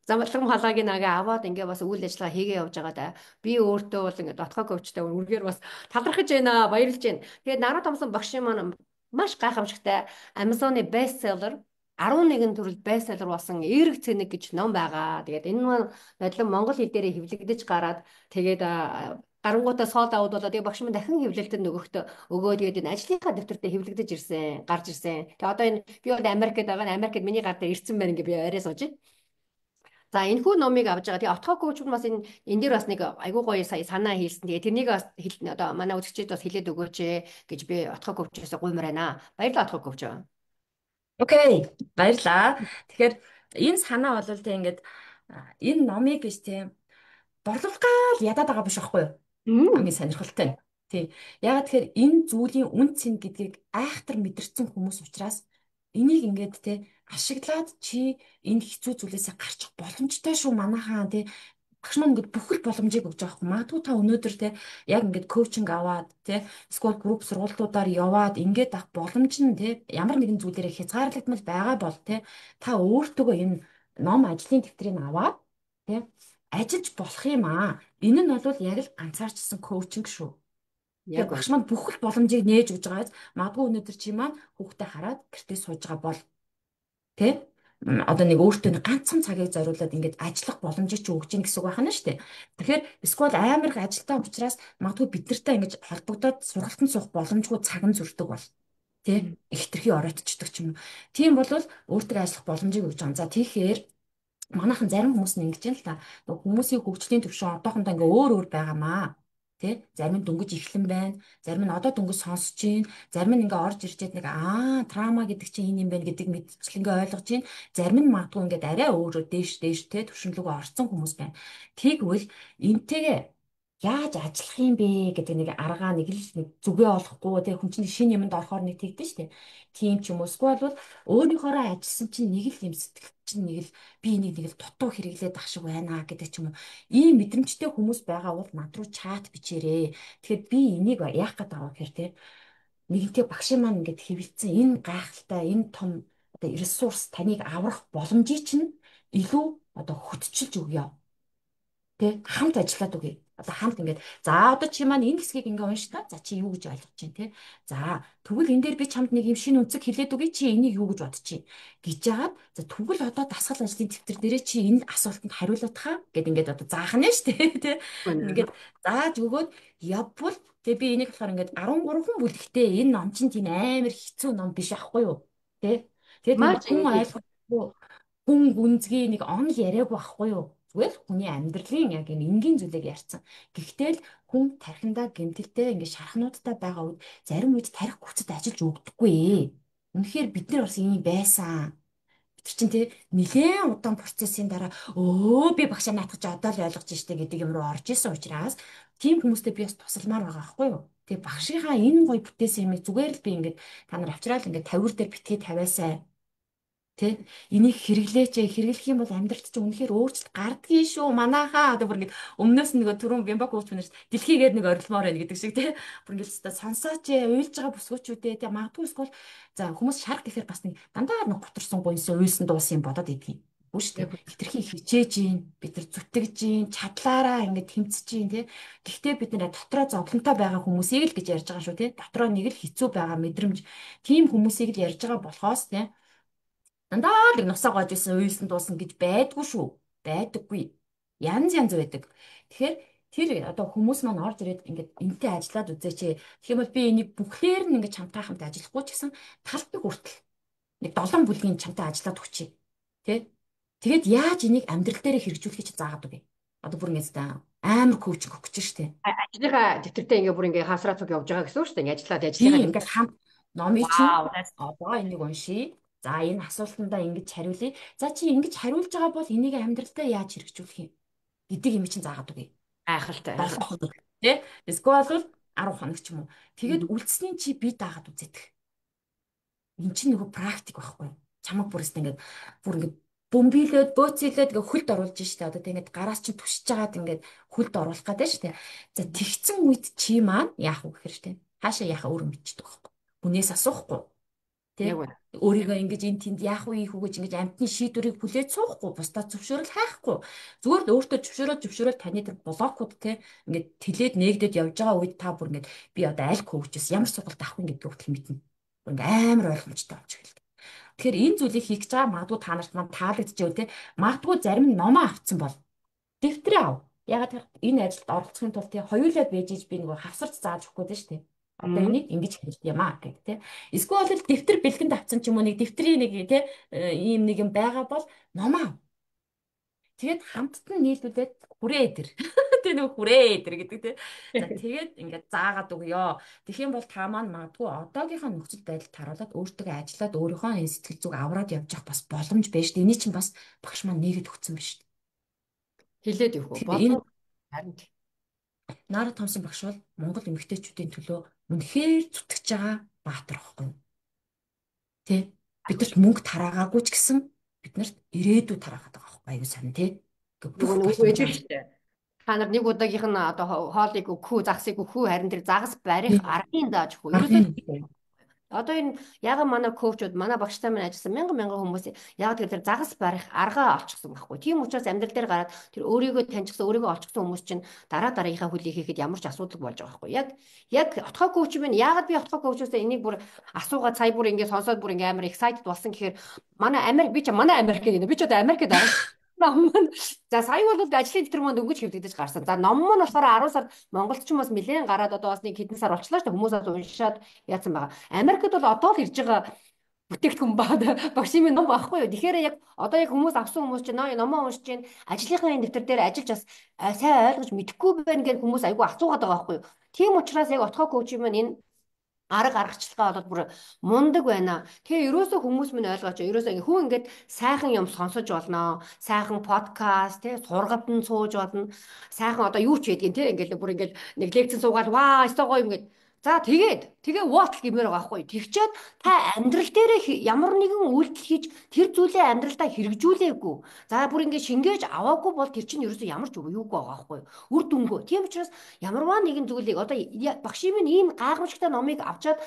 замлан халааг нагаа аваад ингээ бас үйл ажиллагаа хийгээ явж байгаа да. Би өөртөө бол ингээ дотгоо коучтай үргээр бас талархаж байна. Баярлж байна. Тэгээд Нараа Томсон багшийн маань маш гайхамшигтай Amazon-ы бестселлер 11 төрөл байсалар болсон эерэг цэник гэж ном байгаа. Тэгээд энэ маань нодлон монгол хэл дээрээ хэвлэгдэж гараад тэгээд гарангуудаа соолд аваад болоо тэгээд багш минь дахин хэвлэлтэд нөгөөхтө өгөө тэгээд энэ ажлынхаа дэвтэртээ хэвлэгдэж ирсэн, гарч ирсэн. Тэгээд одоо энэ би бол Америкт байгаа. Америкт миний гар дээр ирсэн байна ингээ би арай сууж байна. За энэ хүү номыг авч байгаа. Тэгээд отгоо коуч бас энэ дээр бас нэг айгуу гоё сая санаа хийсэн. Тэгээд тэрнийг бас одоо манай үзэгчид бас хэлээд өгөөч гэж би отгоо коучээс гуймаар байна. Баярлалаа отгоо коуч. Окей, баярлаа. Тэгэхээр энэ санаа бол тэ ингээд энэ номыг гэж тийм борлуулгаал ядаад байгаа биш байхгүй юу? Мм. Хамгийн сонирхолтой нь. Тий. Ягаад тэгэхээр энэ зүйлийн үн цэн гэдгийг айхтар мэдэрсэн хүмүүс учраас энийг ингээд те ашиглаад чи энэ хэцүү зүйлээсээ гарчих боломжтой шүү манайхаа те багш маань ингээд бүхэл боломжийг өгч байгаа юм. Магадгүй та өнөөдөр те яг ингээд коучинг аваад те эсвэл групп сургалтуудаар яваад ингээд авах боломж нь те ямар нэгэн зүйлээрээ хязгаарлагдмал байгаа бол те та өөртөө энэ ном ажлын дэвтрийг аваад те ажиллаж болох юм аа. Энэ нь бол яг л ганцаарчсан коучинг шүү. Яг Тэгээ үнэ. багш маань бүхэл боломжийг нээж өгж байгааз магадгүй өнөөдөр чи маань хүүхдээ хараад гэртээ сууж байгаа бол тэ одоо нэг өөртөө нэг ганцхан цагийг зориулаад ингээд ажиллах боломжийг ч өгч ийн гэсэн үг байна шүү дээ. Тэгэхээр эсвэл амар их ажилтаа учраас магадгүй бид нартай ингэж холбогдоод сургалтанд суух боломжгүй цаг нь зөрдөг бол тэ их төрхий оройтчдаг ч юм уу. Тийм бол өөртөө ажиллах боломжийг өгч байгаа. За тэгэхээр манайхан зарим хүмүүс нь ингэж юм л та. Нөгөө хүмүүсийн хөгжлийн төвшин одоохондоо ингээ өөр байгаамаа. Тэ? Зарим нь дөнгөж эхлэн байна. Зарим нь одоо дөнгөж сонсож байна. Зарим нь ингээ орж ирчээд нэг трама гэдэг чинь энэ юм байна гэдэг мэдчлэнгээ ойлгож байна. Зарим нь магадгүй ингээд арай өөрөөр дээш тэ төвшинлөгөө орцсон хүмүүс байна. Тэгвэл энтэйгээ яаж ажиллах юм бэ гэдэг нэг аргаа нэг л нэг зүгээ олохгүй тэг хүн чинь шинэ юмд орохоор нэг тэгдэж штэ. Тийм ч юм уу. Эсвэл бол өөрийнхоороо ажилласан чинь нэг л юм сэтгэл чинь нэг л би энийг нэг л дутуу хэрэглээд ах шиг байна гэдэг ч юм уу. Ийм мэдрэмжтэй хүмүүс байгаа бол над руу чат бичээрэй. Тэгэхээр би энийг яах гээд байгаа гэхээр те нэгэнтээ багшийн маань ингээд хэвлэлцэн энэ гайхалтай энэ том одоо ресурс таныг аврах боломжийг чинь илүү одоо хөтчилж өгье. Тэ хамт ажиллаад үгүй. Одоо хамт ингээд за одоо чи маань энэ хэсгийг ингээ унш та. За чи юу гэж ойлгож чинь те. За тэгвэл энэ дээр би чамд нэг юм шинэ үнцэг хэлээд үгүй чи энийг юу гэж бодож чинь гэж яагаад за тэгвэл одоо дасгал ажлын дэвтэр дээрээ чи энэ асуултанд хариулах хаа гэд ингээд одоо заах нь шүү дээ те. Ингээд зааж өгөөд явбал тэгээ би энийг болохоор ингээд 13 бүлэгтэй энэ ном чинь тийм амар хэцүү ном биш аахгүй юу те. Тэгээд Маш ингээд хүн easy. ойлгохгүй хүн гүнзгий нэг онл яриаг байхгүй юу. Зүгээр л хүний амьдралын яг энэ энгийн зүйлийг ярьсан. Гэхдээ л хүн тархиндаа гэмтэлтэй ингээд шархнуудтай байгаа үед зарим үед тарих хүчит ажиллаж өгдөггүй ээ. Үнэхээр бид нар бас ийм байсан. Тэр чинь тий нэлээд удаан процессын дараа өө би багшаа наатах чи одоо л ойлгож штэ гэдэг юм руу орж исэн учраас тийм хүмүүстэй би бас тусалмаар байгаа байхгүй юу. Тэгээ багшийнхаа энэ гоё бүтээсэн юмыг зүгээр л би ингээд та нар авчраал ингээд тавир дээр битгий тавиасаа тэ энийг хэрэглээч хэрэглэх юм бол амьдралд чинь үнэхээр өөрчлөлт гардгийн шүү манайхаа одоо бүр ингэ өмнөөс нь нөгөө түрүүн бямбак ууч мэнэс дэлхийгээр нэг орилмоор байна гэдэг шиг тэ бүр ингэ л та сонсооч уйлж байгаа бүсгүүчүүдээ тэ магадгүй скол за хүмүүс шарх гэхээр бас нэг дандаа нэг гутарсан гуйсан уйлсан дуусан юм бодоод идэгин үгүй шүү дээ хитрхи хичээж гин бид нар зүтгэж гин чадлаараа ингэ тэмцэж гин тэ гэхдээ бид нэ дотроо зовлонтой байгаа хүмүүсийг л гэж ярьж байгаа шүү тэ дотроо нэг л хэцүү байгаа мэдрэмж тийм хүмүүсийг л ярьж байгаа болохоос тэ дандаа л нусаа гоож исэн уйлсан дуусан гэж байдгүй шүү. Байдаггүй. Янз янз байдаг. Тэгэхээр тэр одоо хүмүүс маань орж ирээд ингээд энтэй ажиллаад үзээч. Тэгэх юм бол би энийг бүхлээр нь ингээд чамтай хамт ажиллахгүй ч гэсэн талд нь хүртэл нэг 7 бүлгийн чамтай ажиллаад өгчий. Тэ? Тэгээд яаж энийг амьдрал дээр хэрэгжүүлэхийг чи заагаад үгүй. Одоо бүр ингээд амар коучинг өгч штэ. Ажлынхаа дэвтэртээ ингээ бүр ингээ хасраа цуг явж байгаа гэсэн үг шүү дээ. Ажиллаад Тийм ажлынхаа дэвтэр. ингээд хамт номыг чинь Вау, that's одоо энийг уншия. За энэ асуултандаа ингэж хариулъя. За чи ингэж хариулж байгаа бол энийг амьдралдаа яаж хэрэгжүүлэх юм гэдэг юм чинь заагаад үгүй. гайхалтай. 7 хоног тий. Эсвэл бол 10 хоног ч юм уу. Тэгээд үлдсэний чи бие даагаад үзээдэх. Эн чинь нөгөө практик байхгүй юу? Чамаг бүрээс ингээд бүр ингээд бөмбөлөөд бөөцөлөөд ингээд хөлд оруулж штэ. Одоо тийм ингээд гараас чинь түшиж жагаад ингээд хөлд оруулах гэдэг штэ. За тэгсэн үед чи маань яах вэ гэхээр штэ. Хаашаа яхаа өөрөө мэдчихдэг байхгүй. Хүнээс асуухгүй. Тэ Яг үнэ. өөрийгөө ингэж энэ тэнд яах вэ ийх үү гэж ингэж амтны шийдвэрийг хүлээж суухгүй бусдаа зөвшөөрөл хайхгүй зүгээр л өөртөө зөвшөөрөл таны тэр блокууд те ингэж тэлээд нээгдээд явж байгаа үед та бүр ингэж би одоо аль коучс ямар сургалт авах вэ гэдгийг хүртэл мэднэ бүр ингэ амар ойлгомжтой болж эхэлдэг тэгэхээр энэ зүйлийг хийх гэж байгаа магадгүй та нарт маань таалагдчихвэл те магадгүй зарим нь номоо авцсан бол дэвтрээ ав ягаад гэвэл энэ ажилд оролцохын тулд те хоёулаа байж иж би нэг хавсарч зааж өгөх гэдэг шүү дээ одоо Мм. энийг ингэж хэлж юм аа гэх тэ. Эсвэл бол дэвтэр бэлгэнд авсан ч юм уу нэг дэвтрийн нэг тэ ийм нэг юм байгаа бол номоо. Тэгээд хамтд нь нийлүүлээд хүрээ дээр. Тэ нэг хүрээ дээр гэдэг тэ. За тэгээд ингээд заагаад өгөө. Тэгэх юм бол та маань магадгүй одоогийнхаа нөхцөл байдалд харуулад өөртөө ажиллаад өөрийнхөө энэ сэтгэл зүг аваад явж явах бас боломж байна шүү дээ. Эний чинь бас багш маань нэгэд өгсөн байна шүү дээ. Хилээд явах уу? Тэгэхээр энэ Болов. Харин Нара Томсын багш бол Монгол эмэгтэйчүүдийн төлөө үнэхээр зүтгэж байгаа баатар байхгүй юу? Тэ бидэрт мөнгө тараагаагүй ч гэсэн биднэрт ирээдүй тараагаад байгаа байхгүй аюу сан тий. Ингээ бүх нөгөө нэг үг боломж байдаг байгаа. шүү дээ. Та нар нэг удаагийнх нь одоо хоолыг өгөхүү, загсыг өгөхүү, харин тэр загас барих Тийм. аргыг дааж өгөх. Ерөөсөө Аргын одоо энэ яг манай коучуд манай багштай минь ажилласан мянган хүмүүс яг тэр загас барих аргаа олчихсан байхгүй. Тийм учраас амьдрал дээр гараад тэр өөрийгөө таньчихсан, өөрийгөө олчихсан хүмүүс чинь дараагийнхаа хөлийг хийхэд ямар ч асуудал болж байгаа байхгүй. Яг отгой коуч минь яагаад би отгой коучоос энийг бүр асуугаад сая бүр ингэ сонсоод бүр ингэ амар excited болсон гэхээр манай Америк би ч манай Америк гэдэг. Би ч одоо Америкт байгаа. Ном маань за сая бол ажлын дэвтэр маань дөнгөж хэвдэгдэж гарсан. За ном маань болохоор 10 сард Монголд ч юм бас нэлээд гараад одоо бас нэг хэдэн сар болчихлоо шүү дээ. Хүмүүс бас уншаад яатсан байгаа. Америкт бол одоо л ирж байгаа бүтээгдэхүүн баад багшийн минь ном байхгүй юу. Тэгэхээр яг одоо яг хүмүүс авсан хүмүүс чинь номоо уншиж чинь ажлынхаа энэ дэвтэр дээр ажиллаж бас сайн ойлгож мэдэхгүй байна гэж хүмүүс айгүй асуугаад байгаа байхгүй юу. Тийм учраас яг отгой коучийн маань энэ арга аргачлалгаа болоод бүр мундаг байна. Тэгээ ерөөсөө хүмүүс минь ойлгооч. Ерөөсөө ингээ хүн ингээд сайхан юм сонсож болно. Сайхан подкаст, тий, сургалтад нь сууж болно. Сайхан одоо юу ч хийдгийг тий, ингээд бүр ингээд нэг лекцэн суугаад ваа, өстой гоё ингээд. За тэгээ what гэмээр байгаа байхгүй. Тэгчээд та амьдрал дээр ямар нэгэн үйлдэл хийж тэр зүйлээ амьдралдаа хэрэгжүүлээгүй. За бүр ингээд шингээж аваагүй бол тэр чинь ерөөсөө ямар ч юуг байгаа байхгүй. Үр дүнгүй. Тийм учраас. Ямарваа нэгэн зүйлийг одоо багшийн минь ийм гайхамшигтай номыг авчаад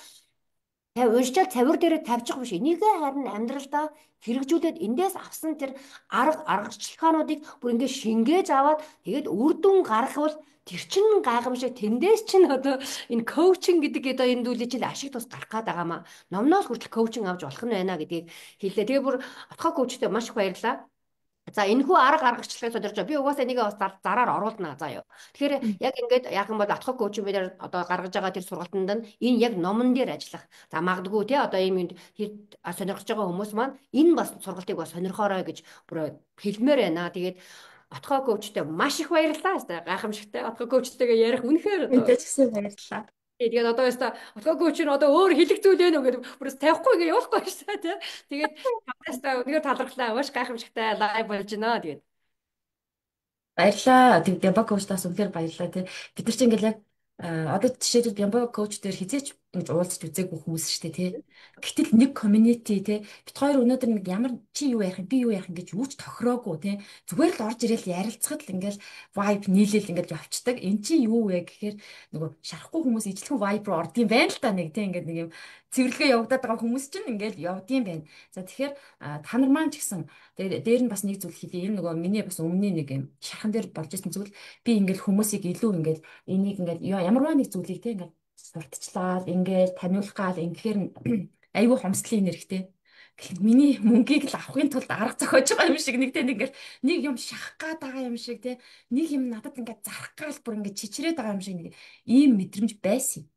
уншчаад цавир дээрээ тавьчих биш. Энийгээ харин амьдралдаа хэрэгжүүлээд эндээс авсан тэр аргачлалгаануудыг бүр ингээд шингээж аваад тэгээд үр дүн гаргавал тэр чин гайхамшиг тэндээс чин одоо энэ коучинг гэдэг одоо энэ зүйлийг чинь ашиг тус гарах гээд байгаамаа. Номноос хүртэл коучинг авч болох нь байна гэдгийг хэллээ. Тэгээ бүр отгоо коучтой маш их баярлалаа. За энэхүү арга аргачлалыг сонирч байгаа. Би угаасаа энийг бас зараар оруулнаа. За юу. Тэгэхээр яг ингээд яах юм бол атхаг коуч бид нар одоо гаргаж байгаа тэр сургалтанд нь энэ яг номон дээр ажиллах. За магадгүй те одоо ийм юм сонирхож байгаа хүмүүс маань энэ бас сургалтыг бас сонирхоорой гэж бүр хэлмээр байна. Тэгээд атхаг коучтой маш их баярлалаа. Гайхамшигтай атхаг коучтойгоо ярих үнэхээр одоо Үнтэй ч гэсэн баярлалаа. тэгээд одоо яста отгоогүй чинь одоо өөр хэлэх зүйл ээ нүг гэдэг бүрээс тавихгүй ингээ явахгүй шүү дээ. Тэгээд хамтаастаа өнөөр талархлаа. Маш гайхамшигтай лайв болж байна. Тэгээд Баярлаа. Тэг Бямба коучтаас үнэхээр баярлалаа тий. Бид нар чинь ингээл яг одоо жишээлбэл Бямба коуч дээр хизээч ингэж уулзч үзээгүй хүмүүс шүү дээ тий. Гэтэл нэг community тий. Бид хоёр өнөөдөр нэг ямар чи юу яах юм би юу яах юм гэж юу ч тохироогүй тий. Зүгээр л орж ирэл ярилцахад л ингээл vibe нийлээл ингээл явцдаг. Эн чи юу вэ гэхээр нөгөө шарахгүй хүмүүс ижлэхэн vibe руу ордгийн байна л та нэг тий. Ингээд нэг юм цэвэрлэгээ явагдаад байгаа хүмүүс чинь ингээл явдгийн байна. За тэгэхээр та нар маань ч гэсэн тэгээд дээр нь бас нэг зүйл хэлье. Энэ нөгөө миний бас өмнө нэг юм шархан дээр болж исэн зүйл би ингээл хүмүүсийг илүү ингээл энийг ингээл ямарваа нэг зүйлийг те ингээл сурталчлаад ингээл таниулахгаал ингэхээр айгүй хомсдлын нэрхтэй. Миний мөнгийг л авахын тулд арга зохиож байгаа юм шиг нэг те ингээл нэг юм шахах гээд байгаа юм шиг те нэг юм надад ингээд зарах гал бүр ингээд чичрээд байгаа юм шиг нэг ийм мэдрэмж байсан.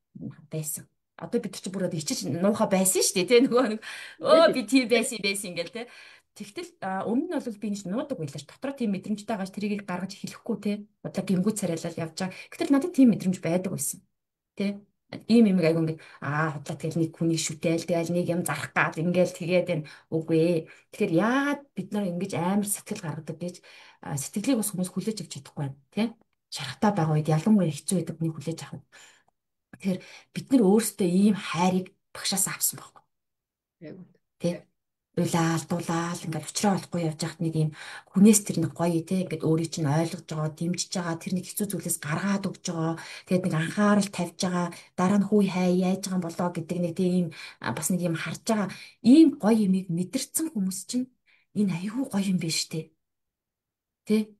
Одоо бид нар чи бүр одоо ичиж нууха байсан шүү дээ те нөгөө нэг өө би тийм байсан ингээл те. Тэгтэл өмнө нь бол би нэг нуудаг байлаа ш. Дотроо тийм мэдрэмжтэй байгаа ш. Тэрийг гаргаж хэлэхгүй те. Бодлоо гимгүү царайлал явж байгаа. Гэтэл надад тийм мэдрэмж байдаг байсан. Тэ. Ийм юм айгу ингээд худлаа тэгэл нэг хүний шүтэл тэгэл нэг юм зарах гал ингээл тэгээд энэ үгүй ээ. Тэгэхээр яагаад бид нар ингэж амар сэтгэл гаргадаг гэж сэтгэлийг бас хүмүүс хүлээж авч чадахгүй байна. Тэ. Шарахтаа байгаа үед ялангуяа хэцүү байдаг хүний хүлээж авах. Тэгэхээр бид нар өөрсдөө ийм хайрыг багшаас авсан байхгүй. Тэ уйлаал дулаал ингээд уучраа болохгүй явж хахад нэг юм хүнээс тэр нэг гоё те ингээд өөрийг чинь ойлгож байгаа дэмжиж байгаа тэр нэг хэцүү зүйлээс гаргаад өгч байгаа тэгээд нэг анхаарал тавьж байгаа дараа нь хүй хай яаж байгаа юм болоо гэдэг нэг тийм бас нэг юм харж байгаа ийм гоё юмыг мэдэрсэн хүмүүс чинь энэ аюу гоё юм биш те те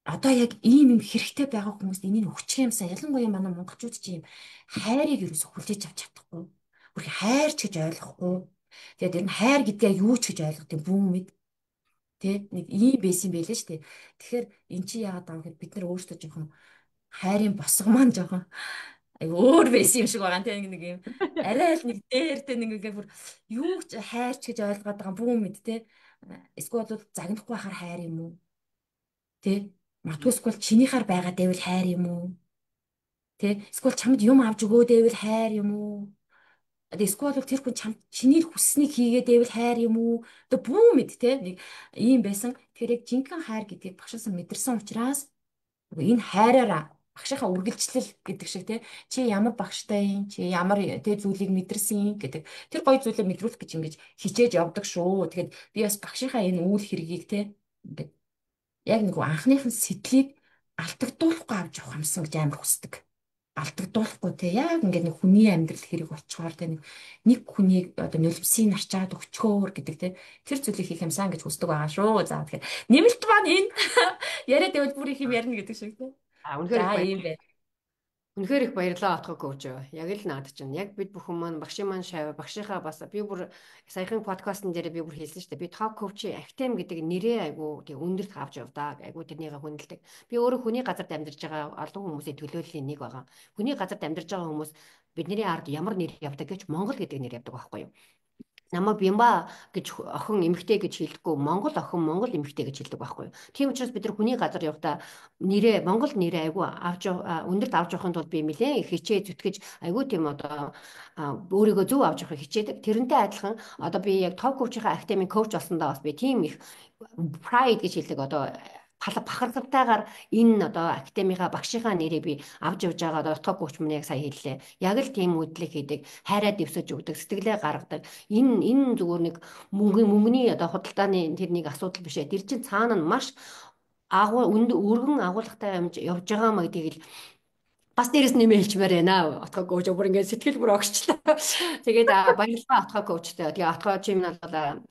одоо яг ийм юм хэрэгтэй байгаа хүмүүст энийг өгчих юмсаа ялангуяа манай монголчууд чинь хайрыг ерөөсө хүлээж авч чадахгүй бүр хайрч гэж ойлгохгүй. Тэгээд энэ хайр гэдгээ юу ч гэж ойлгох тийм бүүн мэд. Тэ нэг ийм байсан байлээ шүү дээ. Тэгэхээр эн чи яагаад байгаа гэхээр бид нар өөрсдөө жоохон хайрын босго маань жоохон өөр байсан юм шиг байгаа тийм нэг юм. Арай л нэг дээр тэ нэг ингээ бүр юу ч хайрч гэж ойлгоод байгаа бүүн мэд тэ. Эсвэл бол загнахгүй байхаар хайр юм уу? Тэ матгүй эсвэл чинийхаар байгаа дэвэл хайр юм уу? Тэ эсвэл чамд юм авч өгөөдөөвэл хайр юм уу? Эсвэл тэр хүн чиний хүсснийг хийгээд байвал хайр юм уу? Одоо бүү мэд те нэг ийм байсан. Тэгэхээр яг жинхэнэ хайр гэдгийг багшаас мэдэрсэн учраас энэ хайраараа багшийнхаа үргэлжлэл гэдэг шиг те чи ямар багштай юм чи ямар те зүйлийг мэдэрсэн гэдэг тэр гоё зүйлээ мэдрүүлэх гэж ингэж хичээж явдаг шүү. Тэгэхээр би бас багшийнхаа энэ үйл хэргийг те ингээд яг нэг анхныхын сэтлийг алдагдуулахгүй авч явах юмсан гэж амар хүсдэг алдагдуулахгүй те яг ингээд нэг хүний амьдрал хэрэг болчоор те нэг хүнийг одоо нулимсыг нарчаад өчгөөр гэдэг те тэр зүйлийг хийх юмсан гэж хүсдэг байгаа шүү. За тэгэхээр нэмэлт маань энэ яриад байвал бүр их юм ярина гэдэг шиг те. үнэхээр их За баяр. ийм бай. Үнэхээр их баярлалаа отгоо коуч. Яг л наад чинь. Яг бид бүхэн маань багшийн маань шав багшийнхаа бас би бүр саяхан подкастн дээр би бүр хэлсэн шүү дээ. Би топ коучи Actem гэдэг нэрээ айгу тэг өндөрт авч явдаа. Айгу тэрнийгээ хүндэлдэг. Би өөрөө хүний газарт амьдарч байгаа олон хүмүүсийн төлөөллийн нэг байгаа. Хүний газарт амьдарч байгаа хүмүүс бидний ард ямар нэр явдаг гэж Монгол гэдэг нэр явдаг байхгүй юу? Намайг Бямба гэж охин эмэгтэй гэж хэлдэггүй Монгол охин Монгол эмэгтэй гэж хэлдэг байхгүй юу. Тийм учраас бид нар хүний газар явахдаа нэрээ Монгол нэрээ айгүй өндөрт авч явахын тулд би нэлээд их хичээ зүтгэж айгүй тийм одоо өөрийгөө зөв авч явахыг хичээдэг. Тэрнтэй адилхан одоо би яг топ коучийнхаа академик коуч болсондоо бас би тийм их pride гэж хэлдэг одоо бахархалтайгаар энэ одоо академийнхаа багшийнхаа нэрийг би авч явж байгаа одоо топ коуч мөн яг сая хэллээ. Яг л тийм үйлдэл хийдэг, хайраа дэвсэж өгдөг, сэтгэлээ гаргадаг. Энэ зүгээр нэг мөнгөний одоо худалдааны тэр нэг асуудал биш ээ. Тэр чинь цаана нь маш өргөн агуулгатай явж байгаа маа гэдгийг л Бас дээрэс нь нэмээ хэлчмээр байна. Отгоо коуч бүр ингээд сэтгэл бүр огчлоо. Тэгээд баярлалаа отгоо коучтой. Тэгээ отгоо чи минь бол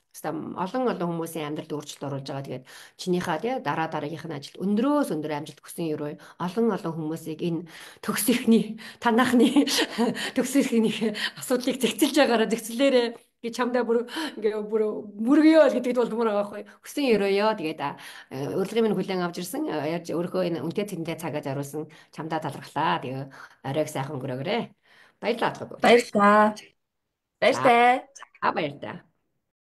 олон олон хүмүүсийн амьдралд өөрчлөлт оруулж байгаа. Тэгээд чинийхээ тий дараа дараагийнх нь ажилд өндрөөс өндөр амжилт хүсэн юу олон олон хүмүүсийг энэ төгсөхийн танахны төгсөхийн асуудлыг зэгцэлж байгаараа зэгцлээрээ ги чамдаа бүр ингээ бүр мөргөё гэдэгт болдмоор байгаа байхгүй хүсэн өрөөё тэгээд урилгын минь хүлээн авч ирсэн ярьж өөрөө энэ үнтэй цэнтэй цагаа зориулсан чамдаа талархлаа тэгээ оройг сайхан өнгөрөөгөө баярлалаа. Баярлалаа. За Баяртай. баяр та.